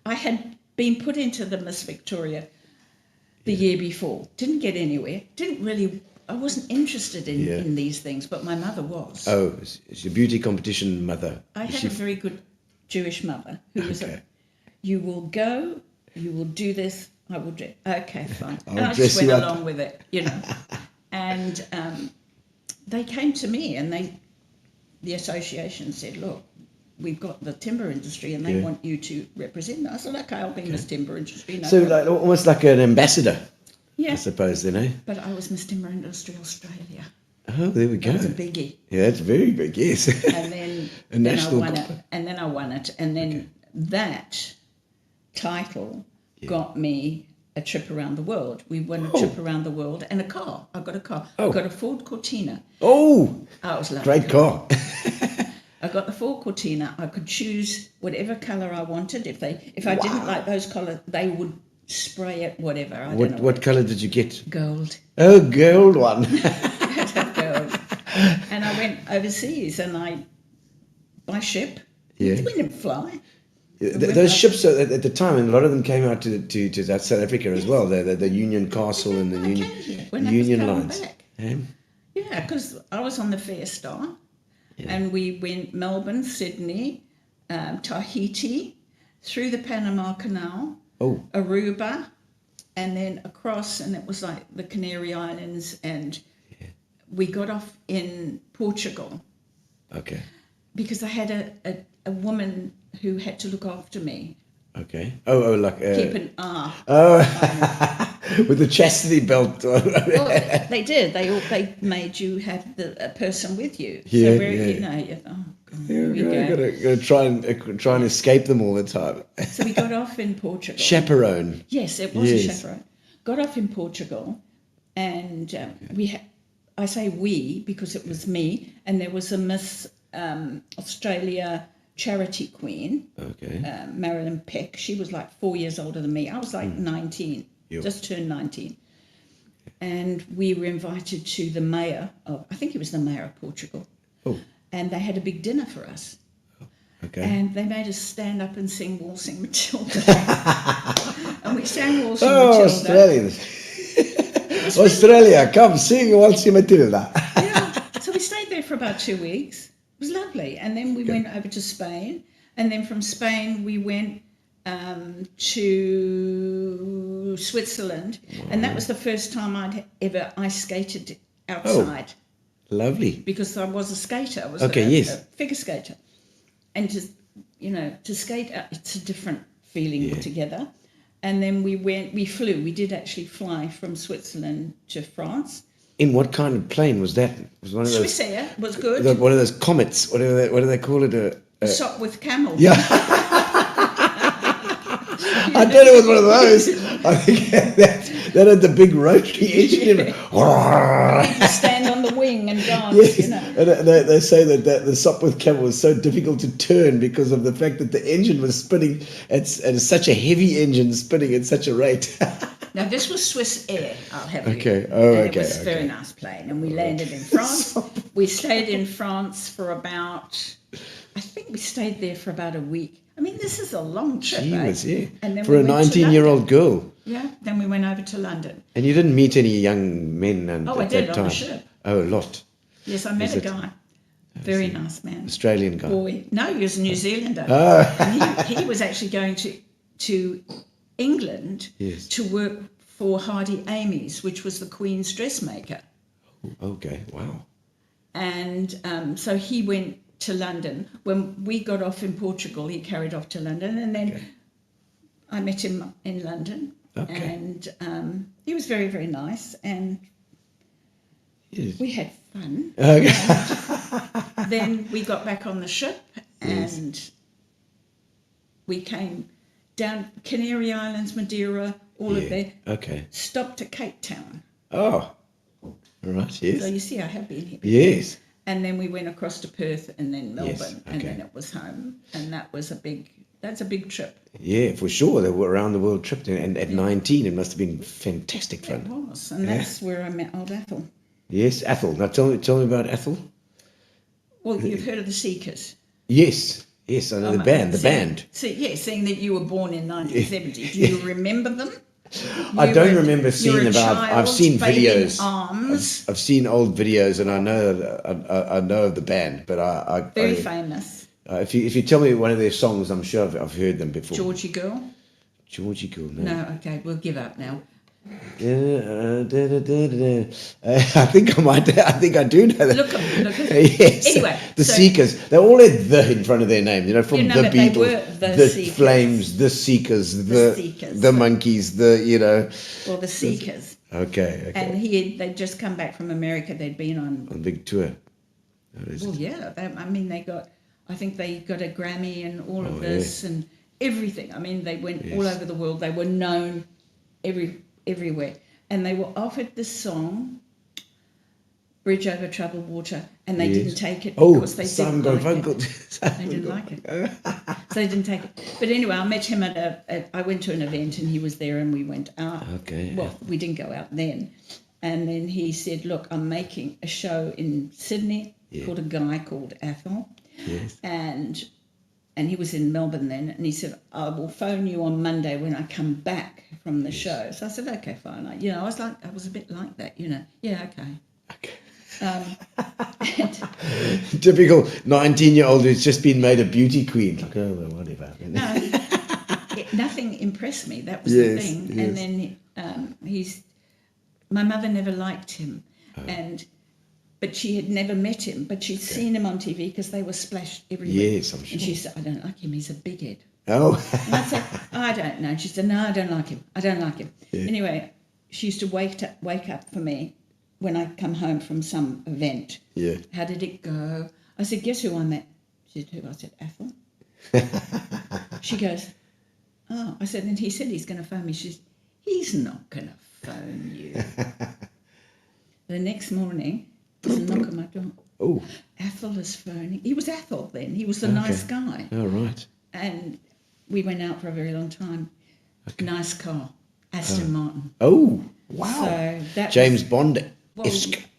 I had been put into the Miss Victoria the year before. Didn't get anywhere. I wasn't interested in these things, but my mother was. Oh, it's your beauty competition mother. I had a very good Jewish mother who was you will go, you will do this, I will do. Okay, fine. And I just went along with it, you know. And they came to me and the association said, look, we've got the timber industry and they want you to represent them. I said, okay, I'll be Miss Timber Industry. No So problem. like almost like an ambassador, Yeah. I suppose, then, eh? But I was Miss Timber Industry Australia. Oh, there we go. That was a biggie. Yeah, that's very big, yes. And then, A national I won it. And then I won it. And then that title got me a trip around the world. We won a trip around the world and a car. I got a car. I got a Ford Cortina. Oh, I was lovely. great car. I got the Ford Cortina. I could choose whatever colour I wanted. If I didn't like those colours, they would spray it whatever. I don't know. What colour did you get? Gold. Oh, gold one. Gold. And I went overseas and by ship. Yeah. We didn't fly. Those ships at the time, and a lot of them came out to South Africa as well. The Union Castle and the I Union came here when I was Union coming lines. back. Eh? Yeah, because I was on the Fair Star, and we went Melbourne, Sydney, Tahiti, through the Panama Canal, Aruba, and then across, and it was like the Canary Islands, and we got off in Portugal. Okay. Because I had a woman who had to look after me. Okay. Oh, like Keep an eye. with the chastity belt. Well, they did. They made you have a person with you. Yeah, So where yeah. you know, here we go. Gotta try and escape them all the time. So we got off in Portugal. Chaperone. Yes, it was a Yes. chaperone. Got off in Portugal, and I say we because it was me, and there was a Miss Australia charity queen, Marilyn Peck. She was like 4 years older than me. I was like 19, just turned 19. And we were invited to the mayor of, I think it was the mayor of Portugal. Oh. And they had a big dinner for us. Okay. And they made us stand up and sing Waltzing Matilda. And we sang Waltzing Matilda. Australians. Australia, come sing Waltzing Matilda. Yeah. So we stayed there for about 2 weeks. It was lovely. And then we went over to Spain. And then from Spain, we went to Switzerland. Wow. And that was the first time I'd ever ice skated outside. Oh, lovely. Because I was a skater. I was a figure skater. And to skate, it's a different feeling altogether. And then we did actually fly from Switzerland to France. in what kind of plane was that? Was one of those Swiss Air was good. one of those comets? What do they call it? Shot with camel. Yeah. I don't know it was one of those. I think that had the big rotary engine in it. People stand on the wing and dance, Yes. you know. And they say that the Sopwith Camel was so difficult to turn because of the fact that the engine was spinning at such a heavy engine spinning at such a rate. Now, this was Swiss Air, I'll have you. Okay. Oh, and okay, It was a very okay. nice plane. And we landed in France. We stayed in France for about, I think we stayed there for about a week. I mean, this is a long trip, Gee whiz, eh? yeah. And then For we a went to 19-year-old girl. Yeah, then we went over to London. And you didn't meet any young men I at did that on time? the ship. Oh, a lot. Yes, I met Is a it? guy. Very nice man. Australian guy. Boy. No, he was a New Zealander. Oh. And he was actually going to England Yes. to work for Hardy Amy's, which was the Queen's dressmaker. Okay, wow. And so he went to London. When we got off in Portugal, he carried off to London. And then I met him in London. Okay. And he was very, very nice. And Yes. we had fun. Okay. Then we got back on the ship and we came down Canary Islands, Madeira, all of that. Okay. Stopped at Cape Town. Oh, all right, So yes. you see, I have been here. Yes. And then we went across to Perth and then Melbourne, Yes, and okay. then it was home. And that's a big trip. Yeah, for sure. They were around the world trip. And at 19, it must have been fantastic It fun. was, and that's where I met old Ethel. Yes, Ethel. Now tell me about Ethel. Well, you've heard of the Seekers. Yes, yes, I know the band. Seeing that you were born in 1970, do you remember them? I You don't were- remember you seeing were a them, but I've child, seen baby in videos. arms. I've seen old videos, and I know of the band. But Very famous. if you tell me one of their songs, I'm sure I've heard them before. Georgie Girl? Georgie Girl. No. No, okay, we'll give up now. I think I might. I think I do know that. Look 'em. Yes. Anyway, the so- Seekers. They all had "the" in front of their name. You know, from You know, the but they Beatles, were the the Seekers. Flames, the Seekers, Seekers. the Monkeys, Or the Seekers. Okay. And they'd just come back from America. They'd been on. On a big tour. That is- Well, yeah. I think they got a Grammy and all of Oh, this and everything. I mean, they went all over the world. They were known everywhere. And they were offered this song, Bridge Over Troubled Water, and they didn't take it because they Simon didn't like Garfunkel. it. They didn't like it. So they didn't take it. But anyway, I met him I went to an event and he was there and we went out. Okay. Well, we didn't go out then. And then he said, look, I'm making a show in Sydney called A Guy Called Ethel. Yes. And he was in Melbourne then, and he said, I will phone you on Monday when I come back from the show. So I said, okay, fine. I was a bit like that, Yeah, okay. Typical 19-year-old who's just been made a beauty queen. Like, oh, well, whatever. Nothing impressed me. That was the Yes, thing. yes. And then my mother never liked him, but she had never met him. But she'd seen him on TV because they were splashed everywhere. Yes, I'm sure. And she said, I don't like him. He's a big head. Oh. And I said, I don't know. She said, no, I don't like him. I don't like him. Yeah. Anyway, she used to wake up for me when I come home from some event. Yeah. How did it go? I said, guess who I met? She said, who? I said, Ethel. She goes, oh. I said, and he said he's going to phone me. She said, he's not going to phone you. The next morning, there's a knock on my door. Oh. Ethel is phoning. He was Ethel then. He was the nice guy. Oh, right. And we went out for a very long time. Nice car, Aston Martin. Oh, wow. So that James Bond. well,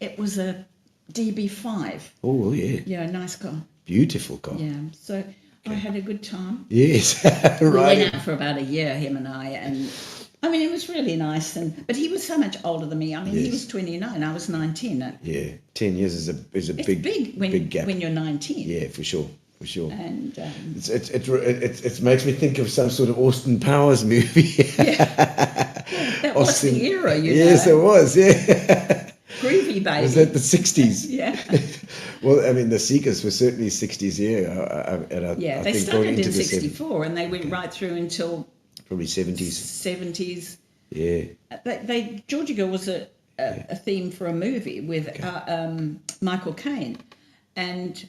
it was a DB5. Oh, yeah. Yeah, a nice car. Beautiful car. Yeah, so I had a good time. Yes. We Right. went out for about a year, him and I, and I mean, it was really nice. But he was so much older than me. I mean, he was 29, I was 19. Yeah. 10 years is a It's big when gap. when you're 19. Yeah, for sure. For sure. And It makes me think of some sort of Austin Powers movie. that was Austin- the era, Yes, it was. Yeah. Groovy baby. Was that the 60s? Yeah. Well, I mean, the Seekers were certainly 60s. Yeah. Yeah, I they think started going in into the 64 and they went right through until probably 70s. 70s. Yeah. Georgie Girl was a theme for a movie with Michael Caine, and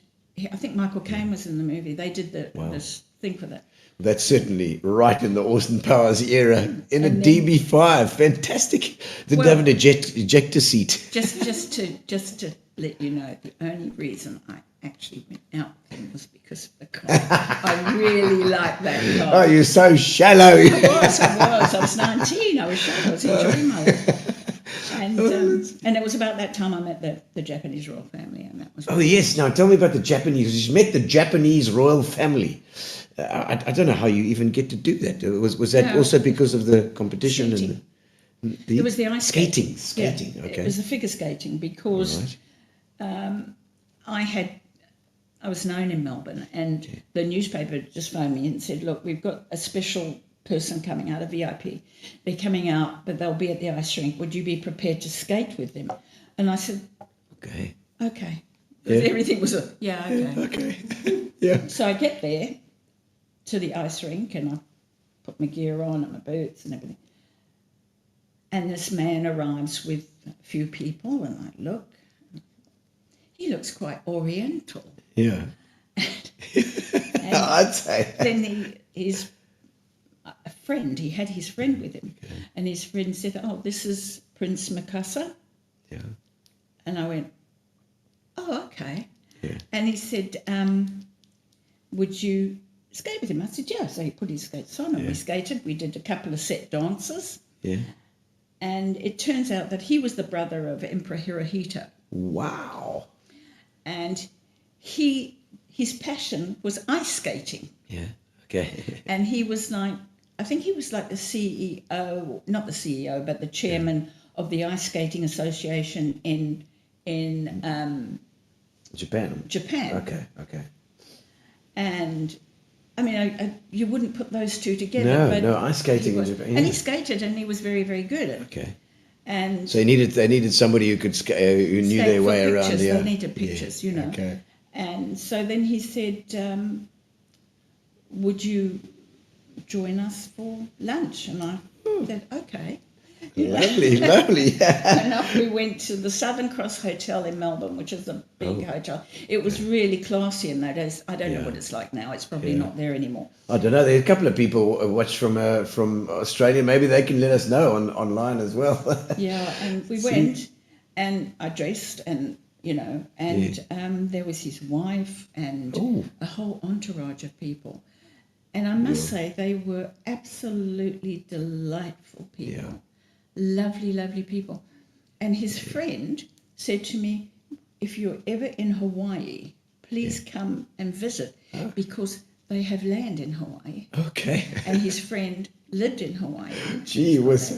I think Michael Caine was in the movie. They did this thing for that. That's certainly right in the Austin Powers era, in a And then- DB5. Fantastic. Didn't Well- have an ejector seat. Just to let you know, the only reason I actually went out with him was because of the car. I really like that car. Oh, you're so shallow. I was 19. I was shy. I was enjoying my life. And it was about that time I met the Japanese royal family, and that was. Oh, yes. Now, tell me about the Japanese. You met the Japanese royal family. I don't know how you even get to do that. Was that No. also because of the competition? Skating. And It was the ice skating. Yeah, Skating, okay. It was the figure skating because Right. I was known in Melbourne, and the newspaper just phoned me and said, "Look, we've got a special person coming out, a VIP. They're coming out, but they'll be at the ice rink. Would you be prepared to skate with them?" And I said, Okay. "Okay." Yeah. Everything was okay. Okay. Yeah. So I get there to the ice rink, and I put my gear on and my boots and everything. And this man arrives with a few people, and I look. He looks quite oriental. Yeah. And I'd say. then his a friend, he had his friend with him, and his friend said, "Oh, this is Prince Mikasa." Yeah. And I went, "Oh, okay." Yeah. And he said, "Would you skate with him?" I said, "Yeah." So he put his skates on, and we skated. We did a couple of set dances, Yeah. and it turns out that he was the brother of Emperor Hirohito, Wow. and his passion was ice skating. Yeah. Okay. And he was like, I think he was like the CEO, not the CEO, but the chairman of the Ice Skating Association in Japan. Japan. Okay. And I mean, you wouldn't put those two together. No, ice skating in Japan. And Yeah. he skated, and he was very, very good at it. Okay. And So they needed somebody who could who knew skate their for way around. pictures. Yeah. They needed pictures, you know. Okay. And so then he said, "Would you join us for lunch?" And I said, "Okay." Lovely. Yeah. And off we went to the Southern Cross Hotel in Melbourne, which is a big hotel. It was really classy in those days. I don't know what it's like now. It's probably not there anymore. I don't know. There are a couple of people watch from Australia. Maybe they can let us know online as well. Yeah, and we went, and I dressed, and there was his wife and a whole entourage of people. And I must say, they were absolutely delightful people. Yeah. Lovely, lovely people. And his friend said to me, "If you're ever in Hawaii, please come and visit because they have land in Hawaii." Okay. And his friend lived in Hawaii. Gee whiz.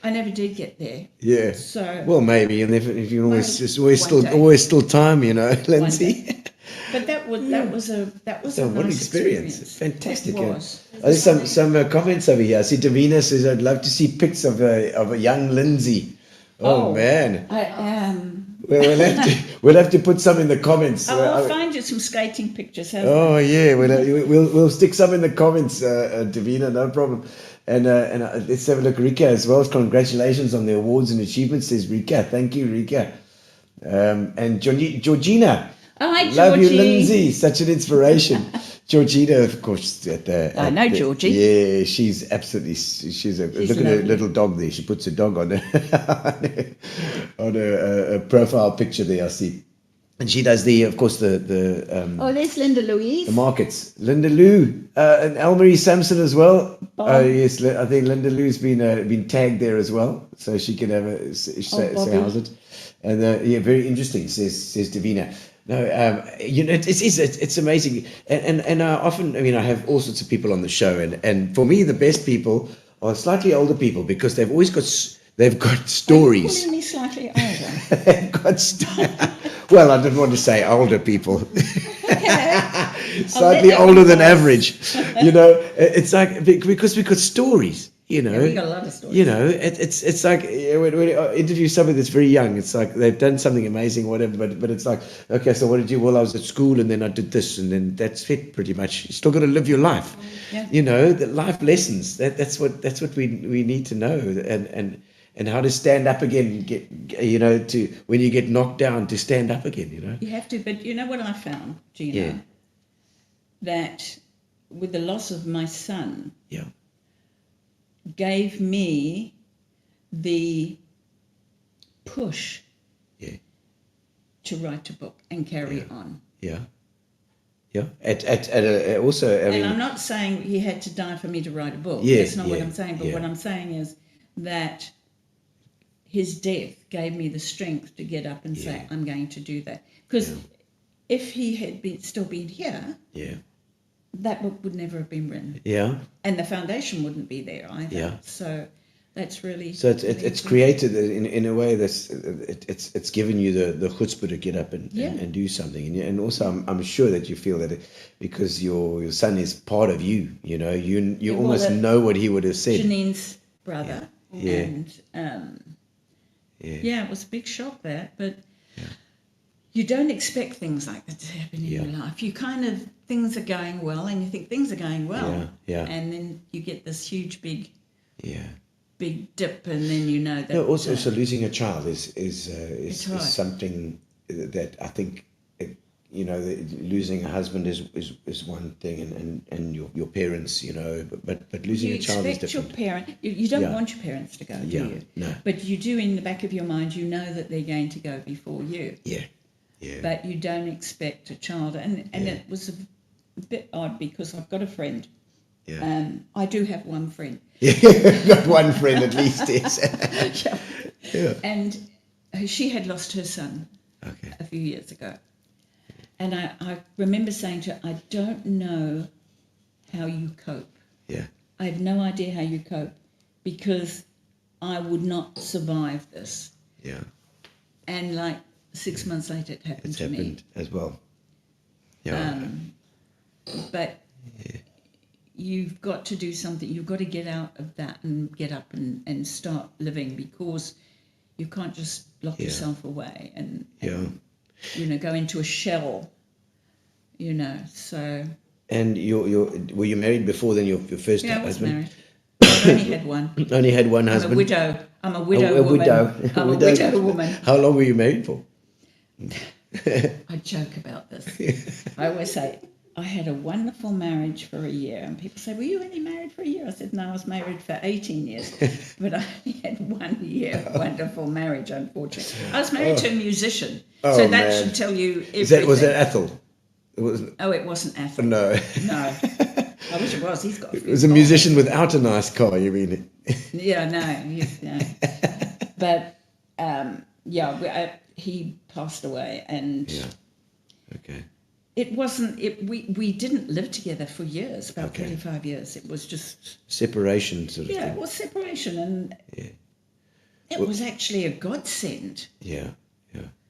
I never did get there. Yeah. So Well, maybe, and if you can always, Well, there's always one still day. always still time, Lindsay. but that was a So what an nice experience! Fantastic. It was. There's some comments over here. I see Davina says, "I'd love to see pics of a young Lindsay." Oh man, I am. we'll have to put some in the comments. I'll find you some skating pictures. Oh yeah, we'll stick some in the comments, Davina, no problem. And let's have a look, Rika as well. Congratulations on the awards and achievements, says Rika. Thank you, Rika. And Georgina. Hi, Love you, Georgie. Lindsay. Such an inspiration. Georgina, of course. I know Georgie. Yeah, she's absolutely. Look at her lovely. little dog there. She puts a dog on her on a profile picture there. I see, and she does of course, the There's Linda Louise. the markets. Linda Lou and Elmarie Sampson as well. Bob. Oh yes, I think Linda Lou's been tagged there as well, so she can have say Bobby. how's it. And very interesting, says Davina. No, it's amazing, and I often, I have all sorts of people on the show, and for me the best people are slightly older people because they've always got stories. Calling me slightly older. They've got well, I didn't want to say older people. Slightly older than average, It's like because we've got stories. We got a lot of stories. It's like when I interview somebody that's very young, it's like they've done something amazing, whatever. But it's like, okay, so what did you? Well, I was at school, and then I did this, and then that's it, pretty much. You still got to live your life. Yeah. The life lessons. That's what we need to know, and and how to stand up again, to when you get knocked down, to stand up again, You have to, but you know what I found, Gino? Yeah. That with the loss of my son, Yeah. gave me the push Yeah. to write a book and carry on. Yeah. Yeah. Also, I mean, And I'm not saying he had to die for me to write a book. Yeah, That's not what yeah, I'm saying. But yeah. what I'm saying is that his death gave me the strength to get up and say, Yeah. I'm going to do that. Because if he had still been here, yeah. that book would never have been written. Yeah. And the foundation wouldn't be there either. Yeah. So that's really... So it's created in a way that's it's given you the chutzpah to get up and do something, and also I'm sure that you feel that because your son is part of you, you almost know what he would have said. Janine's brother, Yeah. and it was a big shock but you don't expect things like that to happen in your life. You kind of things are going well, and you think things are going well, and then you get this huge big dip, and then you know that. No, also, so losing a child is right. something that I think, losing a husband is one thing, and your parents, but losing a child is different. You expect your parent. You don't want your parents to go, do you? No. But you do in the back of your mind. You know that they're going to go before you. Yeah. Yeah. But you don't expect a child, and it was a bit odd because I've got a friend. Yeah. I do have one friend. Got one friend at least, yes. Yeah. And she had lost her son a few years ago. And I remember saying to her, I don't know how you cope. Yeah. I have no idea how you cope because I would not survive this. Yeah. And like 6 months later, it happened to me. It's happened as well. Yeah. But you've got to do something. You've got to get out of that and get up and start living, because you can't just lock yourself away and go into a shell, so. And were you married before then, your first husband? I was married. I only had one. Only had one husband? I'm a widow woman. I'm a widow woman. How long were you married for? I joke about this. I always say, I had a wonderful marriage for a year, and people say, were you only married for a year? I said, no, I was married for 18 years, but I only had 1 year wonderful marriage, unfortunately. I was married to a musician, so that should tell you everything. Was it Ethel? It wasn't Ethel. No. No. I wish it was. He's got It was a musician without a nice car, you mean? Yeah, no. But, he passed away, and... Yeah. Okay. It wasn't. We didn't live together for years, about 25 years. It was just separation, sort of thing. it was separation, and it was actually a godsend. Yeah.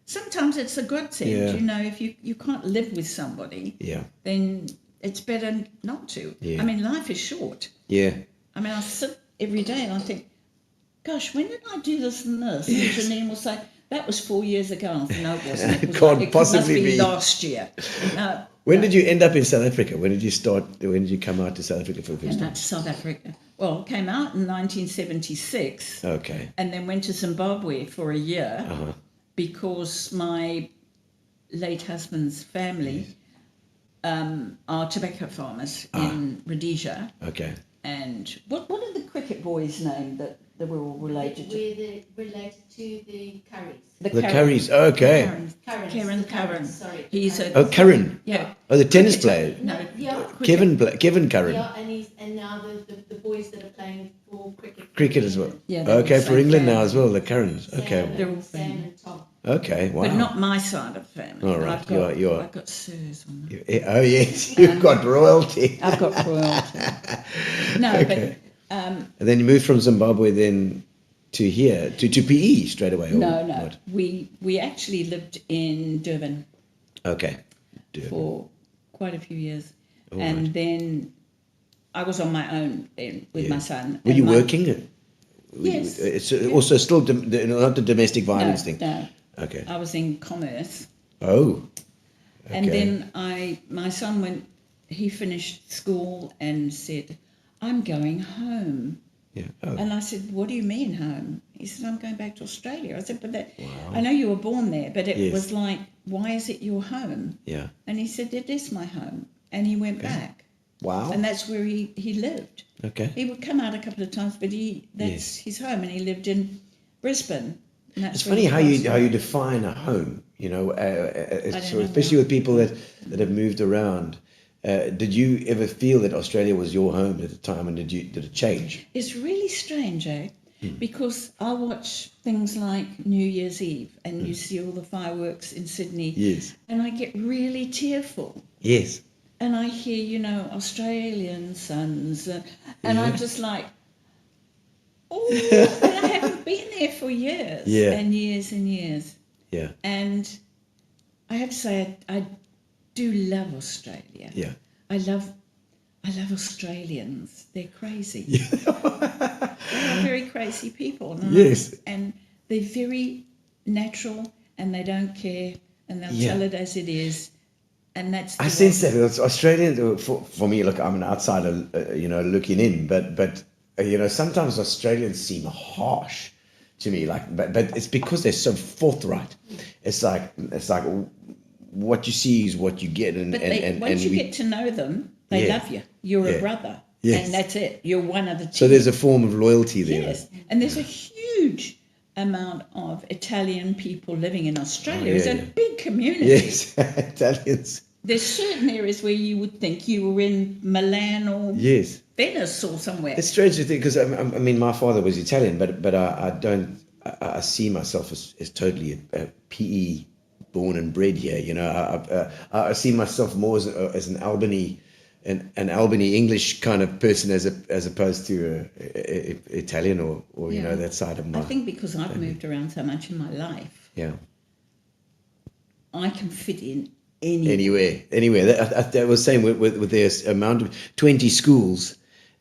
Sometimes it's a godsend. Yeah. If you can't live with somebody, then it's better not to. Yeah. I mean, life is short. Yeah. I mean, I sit every day and I think, gosh, when did I do this and this? And Janine will say, that was 4 years ago. I thought, no, it wasn't. It possibly must be be last year. When did you end up in South Africa? When did you come out to South Africa for the first Came time? out to South Africa. Well, came out in 1976. Okay. And then went to Zimbabwe for a year because my late husband's family are tobacco farmers in Rhodesia. Okay. And what are the cricket boys' name that we're all related to? We're related to the Curries. The Curries. Okay. Curran, sorry. He's Curran. Yeah. Oh, the tennis player. No, Kevin Curran. Yeah, and now the boys that are playing for cricket. Cricket as well. Yeah, they're okay, the for same England family. now as well, the Currans. Okay. They're all Sam family. and Tom. Okay, wow. But not my side of the family. All right, you're- I've got sirs on them. Oh, yes, you've got royalty. I've got royalty. No, Okay. And then you moved from Zimbabwe then to here, to PE straight away? Or no. what? We actually lived in Durban Okay. Durban. for quite a few years. All And right. then I was on my own then with my son. Were And you my- working? Yes. It's also still not the domestic violence thing? No. Okay. I was in commerce. Oh. Okay. And then my son he finished school and said, I'm going home. Yeah. Oh. And I said, what do you mean home? He said, I'm going back to Australia. I said, but I know you were born there, but it was like, why is it your home? Yeah. And he said, it is my home. And he went back. Wow. And that's where he lived. Okay. He would come out a couple of times, but that's his home. And he lived in Brisbane. And that's It's where funny he passed how away. you define a home, you know, don't know especially now. with people that have moved around. Did you ever feel that Australia was your home at the time, and did it change? It's really strange, eh? Because I watch things like New Year's Eve and you see all the fireworks in Sydney. Yes. And I get really tearful. Yes. And I hear, you know, Australian suns. And I'm just like, oh, and I haven't been there for years and years and years. Yeah. And I have to say, I do love Australia. Yeah. I love Australians. They're crazy. They're very crazy people. Yes. And they're very natural and they don't care and they'll tell it as it is. And that's the I sense that. It's Australian, for me, look, I'm an outsider, you know, looking in, but you know, sometimes Australians seem harsh to me, like, but it's because they're so forthright. It's like what you see is what you get, and once you get to know them, they love you. You're a brother, and that's it. You're one of the two. So there's a form of loyalty there. Yes, and there's a huge amount of Italian people living in Australia. It's a big community. Yes, Italians. There's certain areas where you would think you were in Milan or Venice or somewhere. It's strange to think because I mean my father was Italian, but I don't. I see myself as totally a PE born and bred here. You know, I see myself more as an Albany English kind of person as opposed to Italian or you know that side of my. I think because I've moved around so much in my life, I can fit in anywhere. I was saying with this amount of 20 schools,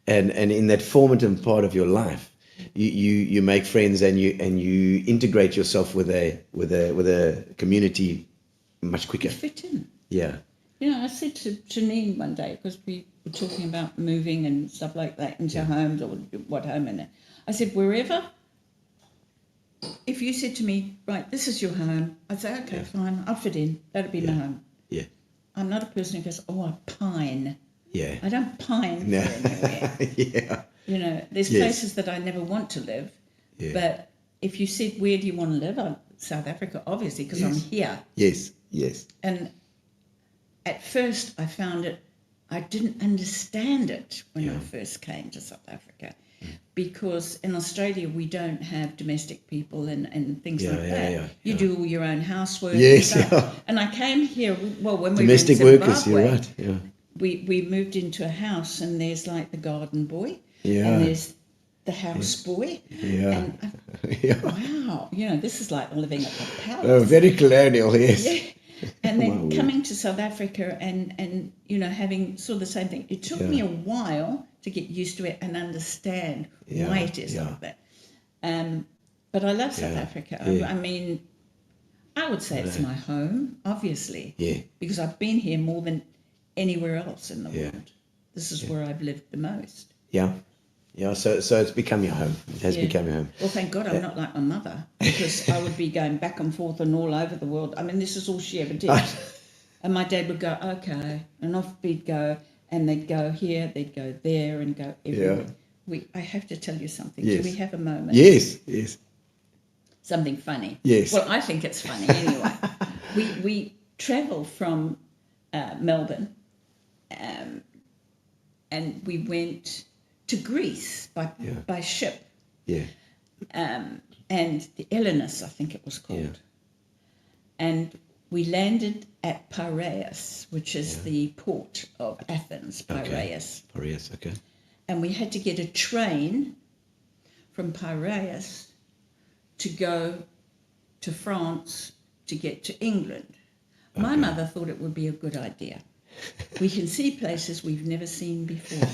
and in that formative part of your life, you make friends and you integrate yourself with a community much quicker. You fit in. Yeah. You know, I said to Janine one day, because we were talking about moving and stuff like that into homes or what home, and I said, wherever, if you said to me, right, this is your home, I'd say, okay, fine, I'll fit in. That'll be my home. Yeah. I'm not a person who goes, oh, I pine. Yeah. I don't pine for anywhere. Yeah. You know, there's places that I never want to live, but if you said, where do you want to live? South Africa, obviously, because I'm here. Yes. And at first I found it, I didn't understand it when I first came to South Africa, because in Australia we don't have domestic people and things like that. You do all your own housework. Yes. And stuff. And I came here, when Domestic we were in workers, Zimbabwe, you're right. Yeah. we moved into a house and there's like the garden boy Yeah. and there's the house boy. Yeah. And wow, you know, this is like living at the palace. Oh, very colonial, yes. Yeah. And then coming to South Africa and you know, having sort of the same thing. It took me a while to get used to it and understand why it is like that. But I love South Africa. I mean, I would say it's my home, obviously. Yeah. Because I've been here more than anywhere else in the world. This is where I've lived the most. Yeah. Yeah, so it's become your home. It has become your home. Well, thank God I'm not like my mother, because I would be going back and forth and all over the world. I mean, this is all she ever did. And my dad would go, okay, and off we'd go, and they'd go here, they'd go there, and go everywhere. Yeah. I have to tell you something. Yes. Do we have a moment? Yes. Something funny. Yes. Well, I think it's funny anyway. we travelled from Melbourne, and we went to Greece by ship. Yeah. And the Elenis, I think it was called. Yeah. And we landed at Piraeus, which is the port of Athens, Piraeus. Piraeus, okay. And we had to get a train from Piraeus to go to France to get to England. My mother thought it would be a good idea. We can see places we've never seen before.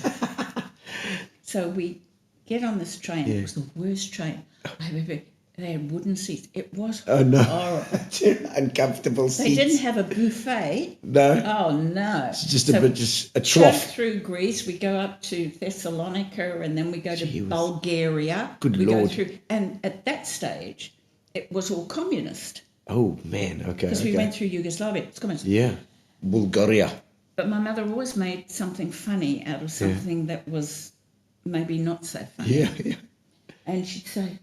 So we get on this train. It was the worst train I've ever. They had wooden seats. It was Oh, no. horrible. Uncomfortable seats. They didn't have a buffet. No. Oh, no. It's just So a trough. through Greece, we go up to Thessalonica, and then we go to Bulgaria. Good we Lord. Go through, and at that stage, it was all communist. Oh, man. Okay. Because we went through Yugoslavia. It's communist. Yeah. Bulgaria. But my mother always made something funny out of something that was maybe not so funny. Yeah, yeah. And she'd say,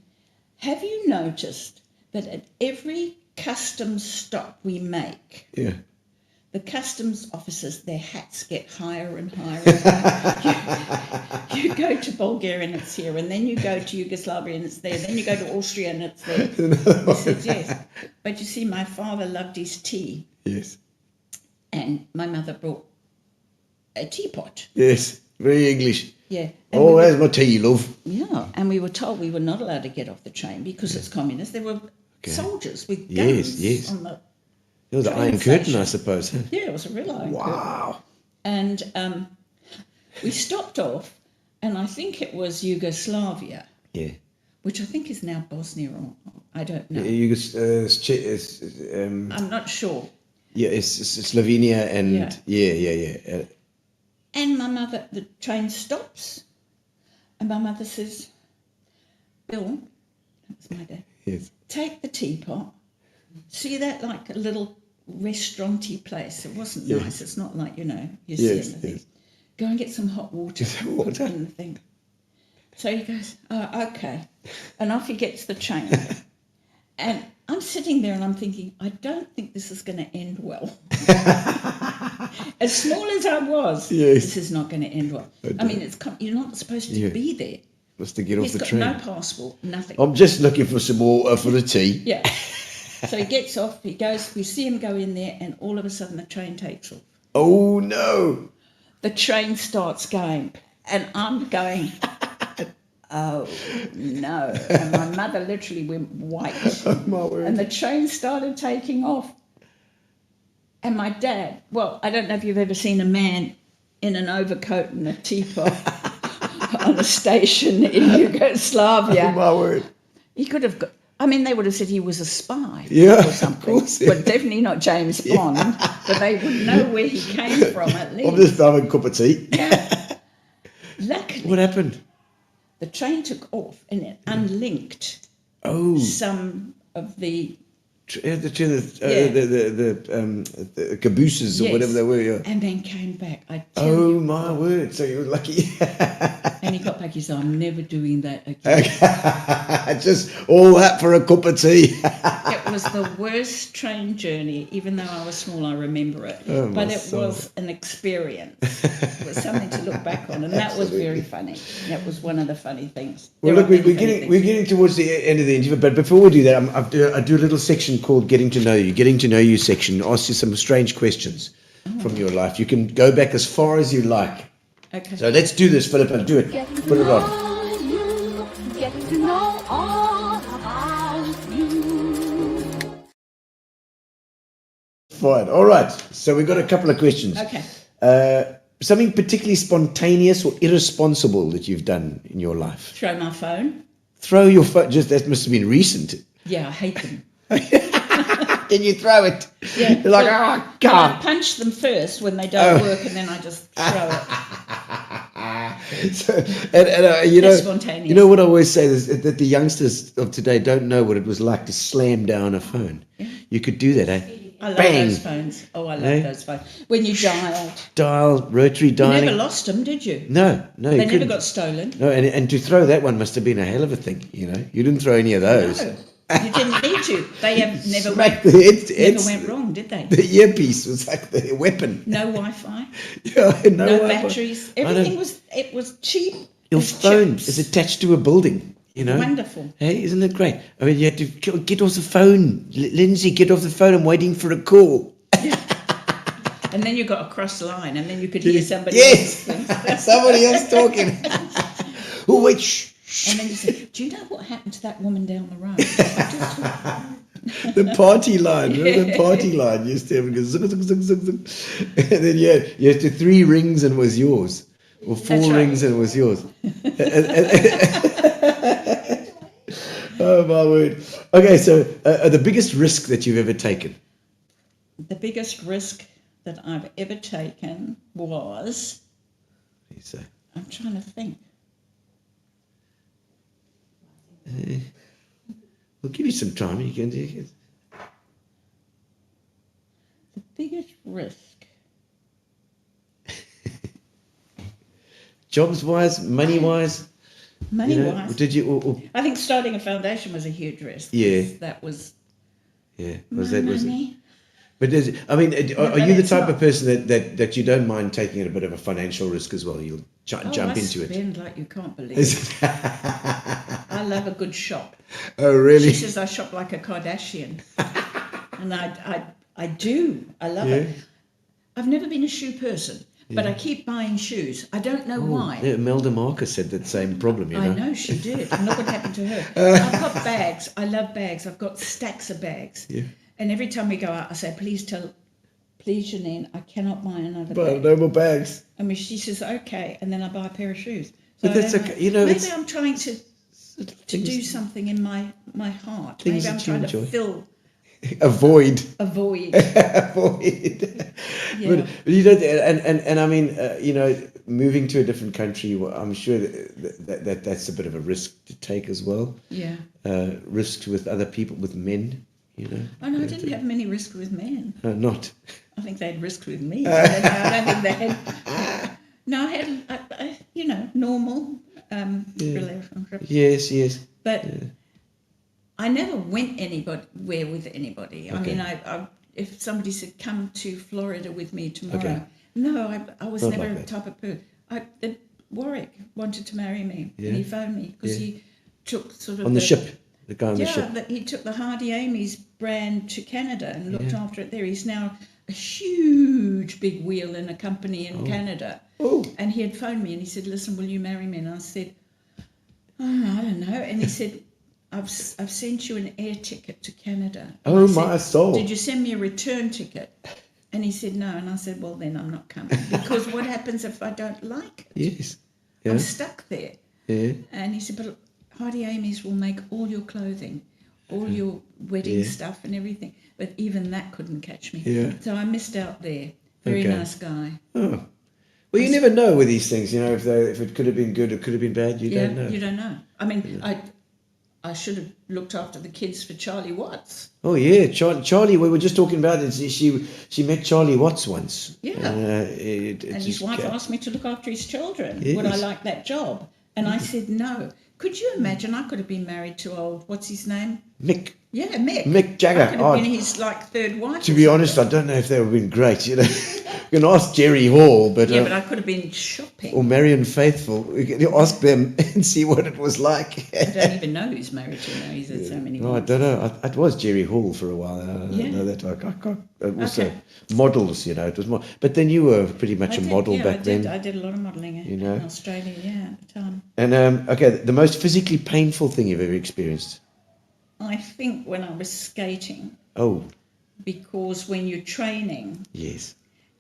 have you noticed that at every customs stop we make, Yeah. the customs officers, their hats get higher and higher and higher. You go to Bulgaria and it's here, and then you go to Yugoslavia and it's there, then you go to Austria and it's there. He said, yes. But you see, my father loved his tea, Yes. and my mother brought a teapot. Yes. Very English. Yeah. Oh, there's my tea, love. Yeah, and we were told we were not allowed to get off the train because it's communist. There were soldiers with guns Yes. on the It was the train Iron Curtain, station. I suppose. Huh? Yeah, it was a real iron curtain. Wow. And we stopped off, and I think it was Yugoslavia, Yeah. which I think is now Bosnia, or I don't know. I'm not sure. Yeah, it's Slovenia and yeah. And my mother, the train stops, and my mother says, Bill, that was my dad, Yes. take the teapot. See that, like a little restaurant-y place? It wasn't nice. It's not like, you see anything. Yes. Go and get some hot water. Water. In the thing. So he goes, oh, okay. And off he gets the train. And I'm sitting there and I'm thinking, I don't think this is going to end well. As small as I was, this is not going to end well. I mean, you're not supposed to be there. Just to get off He's the got train. no passport, nothing. I'm just looking for some more for the tea. Yeah. So he gets off, he goes, we see him go in there, and all of a sudden the train takes off. Oh, no. The train starts going, and I'm going, oh, no. And my mother literally went white. Oh, my word. And the train started taking off. And my dad, well, I don't know if you've ever seen a man in an overcoat and a teapot on a station in Yugoslavia. Oh, my word. He could have got, I mean, they would have said he was a spy Yeah, or something. of course, yeah. But definitely not James Bond. But they would know where he came from at least. I'm just having a cup of tea. Yeah. Luckily, What happened? the train took off and it unlinked Oh. some of the The cabooses or Yes. whatever they were. Yeah. and then came back. I tell Oh, you. my word. So you were lucky. And he got back, he said, I'm never doing that again. Just all that for a cup of tea. It was the worst train journey, even though I was small, I remember it. Oh, my but it soul. was an experience. It was something to look back on, and that was very funny. That was one of the funny things. Well, There look, are many funny we're things. getting towards the end of the interview, but before we do that, I do a little section called Getting to Know You. Getting to Know You section. Ask you some strange questions from your life. You can go back as far as you like. Okay. So let's do this, Philippa. Do it. Getting to Put it on. know you, getting to know all about you. Fine. All right. So we've got a couple of questions. Okay. Something particularly spontaneous or irresponsible that you've done in your life? Throw my phone. Throw your phone. That must have been recent. Yeah, I hate them. Then you throw it. Yeah. You're like, Well, oh, I God. punch them first when they don't work, and then I just throw it. So, you know, That's spontaneous. you know what I always say is that the youngsters of today don't know what it was like to slam down a phone. You could do that, eh? I love Bang. those phones. Oh, I love Eh? those phones. When you dialed. Rotary You dialing. never lost them, did you? No, you They never couldn't. got stolen. No, and to throw that one must have been a hell of a thing. You know, you didn't throw any of those. No, you didn't need to. They have never Smack went, the never went wrong, did they? The earpiece was like the weapon. No Wi-Fi, Yeah, no Wi-Fi. batteries. I don't- Everything was cheap. Your as phone chips. is attached to a building. You know, Wonderful. Hey, isn't it great? I mean, you had to get off the phone, Lindsay. Get off the phone. I'm waiting for a call. And then you got across the line, and then you could hear somebody Yes, else. somebody else talking. Oh wait, shh. And then you said, "Do you know what happened to that woman down the road?" The party line, remember the party line used to have it go zung, zung, zung, zung, zung. And then you had to 3 rings and it was yours, or 4 That's right. rings and it was yours. Oh my word. Okay, so the biggest risk that you've ever taken? The biggest risk that I've ever taken was, What do you say? I'm trying to think. We'll give you some time. You can. The biggest risk. Jobs wise, money wise. Money-wise. Did you? Or, I think starting a foundation was a huge risk. Yeah. That was yeah. my Was that? Was it? money. But are but you the it's type not. of person that you don't mind taking a bit of a financial risk as well? You'll jump I into it. spend like you can't believe. Is- I love a good shop. Oh really? She says I shop like a Kardashian, and I do. I love it. I've never been a shoe person, but I keep buying shoes. I don't know why. Yeah, Melda Marcus had that same problem. I know she did. And look what happened to her. I've got bags. I love bags. I've got stacks of bags. Yeah. And every time we go out, I say, please Janine, I cannot buy another But bag. no more bags. I mean, she says, okay, and then I buy a pair of shoes. So But that's I don't okay. You know, maybe it's I'm trying to things- do something in my heart. Things Maybe I'm that you trying enjoy. to fill a void. a void. Avoid. Yeah. But you don't, and I mean, moving to a different country, well, I'm sure that's a bit of a risk to take as well. Yeah. Risks with other people, with men, Oh, no, I didn't have many risks with men. Not. I think they had risk with me. So I don't think they had. No, I had, normal relationships. Yes. But I never went anywhere with anybody. I Okay. mean, I if somebody said, come to Florida with me tomorrow, Okay. no, I was Not never like the that. type of person. Warwick wanted to marry me, Yeah. and he phoned me because Yeah. he took sort of On the ship, the guy on the ship. he took the Hardy Amy's brand to Canada and looked after it there. He's now a huge big wheel in a company in Canada. Oh. And he had phoned me and he said, listen, will you marry me? And I said, oh, I don't know. And he said, I've sent you an air ticket to Canada. And Oh, I said, my soul. Did you send me a return ticket? And he said, no. And I said, well, then I'm not coming. Because what happens if I don't like it? Yes. Yeah. I'm stuck there. Yeah. And he said, but Hardy Amy's will make all your clothing, all your wedding Yeah. stuff and everything. But even that couldn't catch me. Yeah. So I missed out there. Very Okay. nice guy. Oh. Well, you never know with these things, if it could have been good or could have been bad. You don't know. You don't know. I mean, I should have looked after the kids for Charlie Watts. Oh yeah, Charlie. We were just talking about it. She met Charlie Watts once. Yeah. It And his just wife ca- asked me to look after his children. Yes. Would I like that job? And I said no. Could you imagine? I could have been married to old, what's his name? Mick. Yeah, Mick. Mick Jagger. I could have been his third wife. To or be something. honest, I don't know if they would have been great. You can ask Jerry Hall, but Yeah, but I could have been shopping. or Marion Faithful. We can ask them and see what it was like. I don't even know who's married to now. He's had so many No, I wives. don't know. It was Jerry Hall for a while. I don't Yeah. know that. I can't. Also, Okay. models. It was more. But then you were pretty much a model back then. I did a lot of modelling in Australia, at the time. And okay, the most physically painful thing you've ever experienced? I think when I was skating, Oh, because when you're training yes,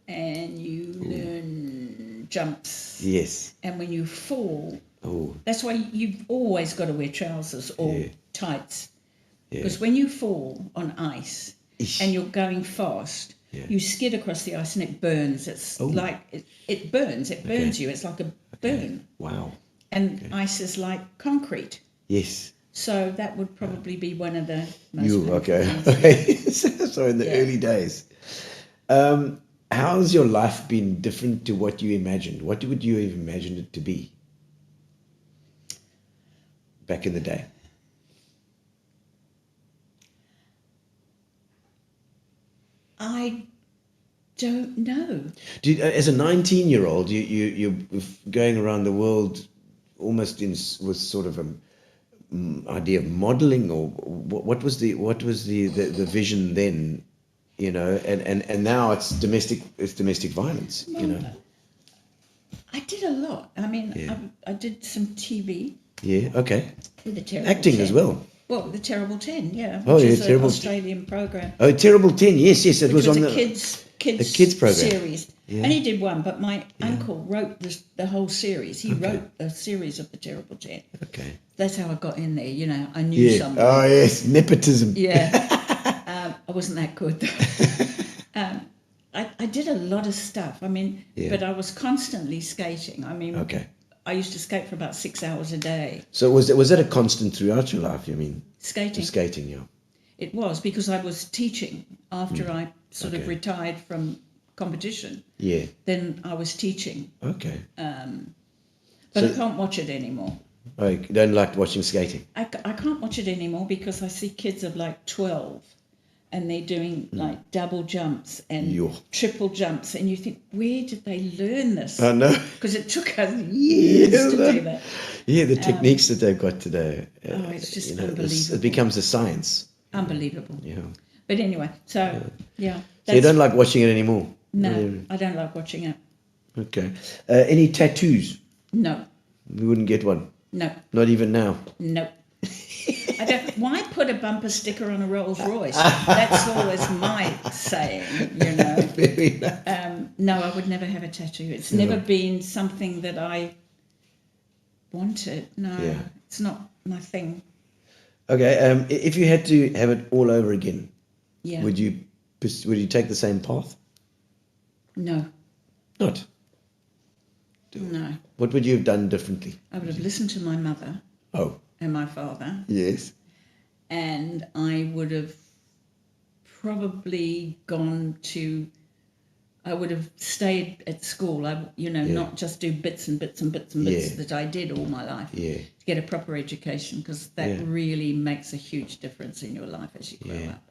and you learn jumps, yes. and when you fall, Oh, that's why you've always got to wear trousers or Yeah. tights. yeah. Because when you fall on ice Eesh. and you're going fast, Yeah. you skid across the ice and it burns. It's like, it burns. It burns you. It's like a burn. Wow. And ice is like concrete. Yes. So that would probably be one of the most You painful okay? things. Okay. So in the Yeah. early days, how's your life been different to what you imagined? What would you have imagined it to be back in the day? I don't know. As a 19-year-old, you're going around the world almost with sort of an idea of modeling, or what was the vision then, and now it's domestic violence, I did a lot. I mean, Yeah. I did some TV Yeah. Okay. with the Terrible Acting 10. as well. Well, the Terrible 10, yeah. Oh, Which yeah, is an Terrible 10. Australian program. Oh, Terrible 10. Yes. It Which was was on a the kids kids program. series. Yeah. And he did one, but my uncle wrote the whole series. He Okay. wrote a series of the Terrible 10. Okay. That's how I got in there. You know, I knew Yeah. someone. Oh yes, nepotism. Yeah. I wasn't that good though. I did a lot of stuff. I mean, Yeah. but I was constantly skating. I mean, Okay. I used to skate for about 6 hours a day. So was that a constant throughout your life? I mean, Skating. skating, yeah. It was because I was teaching after I sort of Okay. retired from competition. Yeah. Then I was teaching, Okay. but I So- can't watch it anymore. Oh, you don't like watching skating? I can't watch it anymore because I see kids of like 12 and they're doing like double jumps and Yo. triple jumps, and you think, where did they learn this? I know. Because it took us years to do that. Yeah, the techniques that they've got today. Oh, it's just It unbelievable. becomes a science. Unbelievable. Yeah. But anyway, so yeah. So you don't like watching it anymore? No, I don't like watching it. Okay. Any tattoos? No, We wouldn't get one. no, Not even now. no. I don't. Why put a bumper sticker on a Rolls Royce? That's always my saying, you know. Fair enough. No, I would never have a tattoo. It's never been something that I wanted. No, Yeah. it's not my thing. Okay. If you had to have it all over again, Yeah. would you take the same path? No, Not. no. What would you have done differently? I would have listened to my mother Oh, and my father, yes. and I would have probably gone to. I would have stayed at school. Not just do bits and bits and bits and bits Yeah. that I did all my life. Yeah. To get a proper education, because that Yeah. really makes a huge difference in your life as you grow Yeah. up.